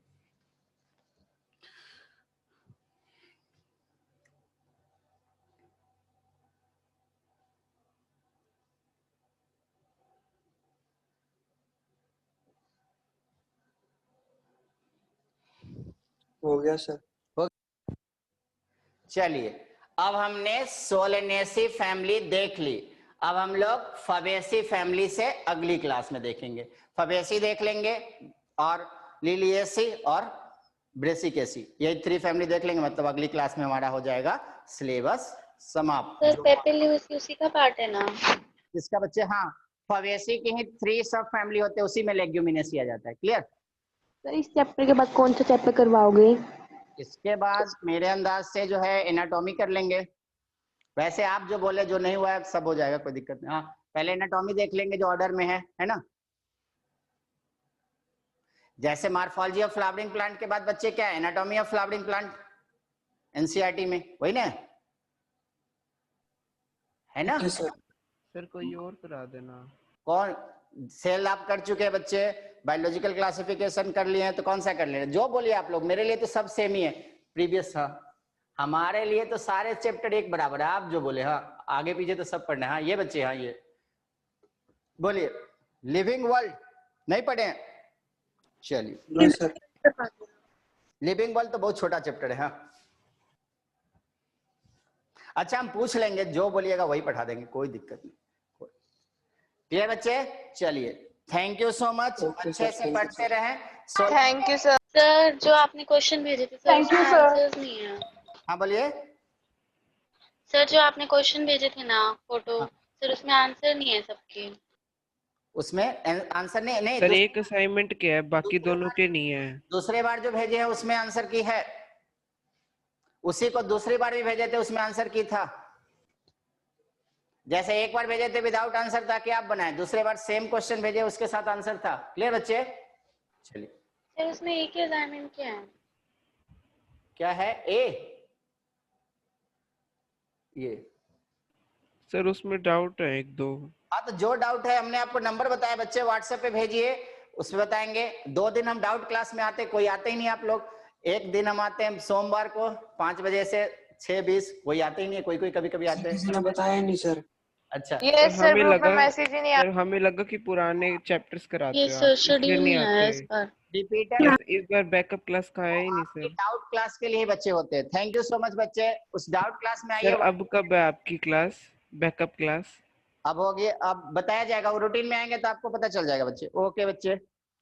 Speaker 2: हो गया सर।
Speaker 1: चलिए, अब हमने सोलेनेसी फैमिली देख ली। अब हम लोग फबेसी फैमिली से अगली क्लास में देखेंगे। फबेसी देख लेंगे और लिलिएसी और ब्रेसिकेसी, ये 3 फैमिली देख लेंगे। मतलब अगली क्लास में हमारा हो जाएगा सिलेबस समाप्त।
Speaker 3: सर पेपिलियस उसी का पार्ट है ना?
Speaker 1: इसका बच्चे, हाँ, फबेसी की ही 3 सब फैमिली होते हैं, उसी में लेग्यूमिनेसी आ जाता है। क्लियर?
Speaker 6: सर इस चैप्टर के बाद कौन सा चैप्टर करवाओगे?
Speaker 1: इसके बाद मेरे अंदाज से जो है एनाटॉमी कर लेंगे। वैसे आप जो बोले, जो नहीं हुआ है सब हो जाएगा, कोई दिक्कत नहीं। हाँ, पहले एनाटॉमी देख लेंगे जो ऑर्डर में है ना। जैसे मार्फोलॉजी ऑफ फ्लावरिंग प्लांट के बाद बच्चे क्या है, anatomy of flowering plant NCERT में, वही ना है ना?
Speaker 5: सर कोई और करा देना।
Speaker 1: कौन? सेल आप कर चुके हैं बच्चे, बायोलॉजिकल क्लासिफिकेशन कर लिए हैं, तो कौन सा कर ले? जो बोलिए आप लोग, मेरे लिए तो सब सेम ही है प्रीवियस। हाँ, हमारे लिए तो सारे चैप्टर एक बराबर है। आप जो बोले, हाँ, आगे पीछे तो सब पढ़ना है। हाँ, ये बच्चे, हाँ, ये बोलिए। लिविंग वर्ल्ड नहीं पढ़े हैं? चलिए, लिविंग वर्ल्ड तो बहुत छोटा चैप्टर है। हाँ, अच्छा, हम पूछ लेंगे, जो बोलिएगा वही पढ़ा देंगे, कोई दिक्कत नहीं। क्लियर बच्चे? चलिए, थैंक यू सो मच। अच्छे से पढ़ते रहें।
Speaker 4: Thank you sir.
Speaker 3: सर जो आपने क्वेश्चन भेजे थे सर, उसमें आंसर्स नहीं है।
Speaker 1: हाँ, बोलिए।
Speaker 3: सर जो आपने क्वेश्चन भेजे थे ना, फोटो,
Speaker 1: हाँ।
Speaker 3: सर उसमें आंसर नहीं है सबके।
Speaker 1: उसमें आंसर नहीं
Speaker 5: सर एक असाइनमेंट के है, बाकी दोनों के नहीं है।
Speaker 1: दूसरे बार जो भेजे हैं उसमें आंसर की है। उसी को दूसरी बार भी भेजे थे, उसमें आंसर की था। जैसे एक बार भेजे थे विदाउट आंसर था कि आप बनाए, दूसरे बार सेम क्वेश्चन भेजे उसके साथ आंसर था। क्लियर बच्चे? चलिए,
Speaker 3: सर उसमें एक ही असाइनमेंट क्या है?
Speaker 1: क्या है? ए, ये
Speaker 5: सर उसमें डाउट है 1-2।
Speaker 1: हाँ, तो जो डाउट है हमने आपको नंबर बताया बच्चे, व्हाट्सएप पे भेजिए, उसमें बताएंगे। 2 दिन हम डाउट क्लास में आते, कोई आते ही नहीं आप लोग। एक दिन हम आते हैं सोमवार को 5 बजे से 6:20, कोई आते ही नहीं है। कोई कभी कभी आते हैं।
Speaker 2: किसी ने बताया नहीं सर।
Speaker 1: अच्छा,
Speaker 4: ये सर
Speaker 5: हमें
Speaker 4: ग्रुप में
Speaker 5: लगा,
Speaker 4: मैसेज ही नहीं आया।
Speaker 5: सर हमें लगा कि पुराने चैप्टर्स कराते
Speaker 3: ये
Speaker 5: हो
Speaker 3: सर
Speaker 5: आप,
Speaker 3: शेड्यूल
Speaker 5: इसलिए
Speaker 3: नहीं
Speaker 5: नहीं
Speaker 3: आया इस
Speaker 5: आते।
Speaker 3: बार।
Speaker 1: रिपीटर
Speaker 5: इस बार बैकअप क्लास का आया ही नहीं सर।
Speaker 1: डाउट क्लास के लिए बच्चे होते हैं। थैंक यू सो मच बच्चे, उस डाउट क्लास में आइए।
Speaker 5: सर अब कब है आपकी क्लास, बैकअप क्लास?
Speaker 1: अब होगी, अब बताया जाएगा, वो रूटीन में आएंगे तो आपको पता चल जाएगा बच्चे। ओके बच्चे,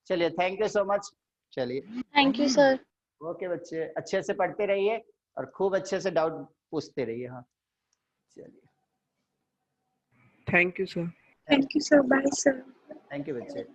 Speaker 1: चलिए, थैंक यू सो मच। चलिए,
Speaker 3: थैंक यू सर।
Speaker 1: ओके बच्चे, अच्छे से पढ़ते रहिए और खूब अच्छे से डाउट पूछते रहिए। हाँ, चलिए,
Speaker 5: thank you sir.
Speaker 9: Thank you sir, bye sir.
Speaker 1: Thank you बच्चे।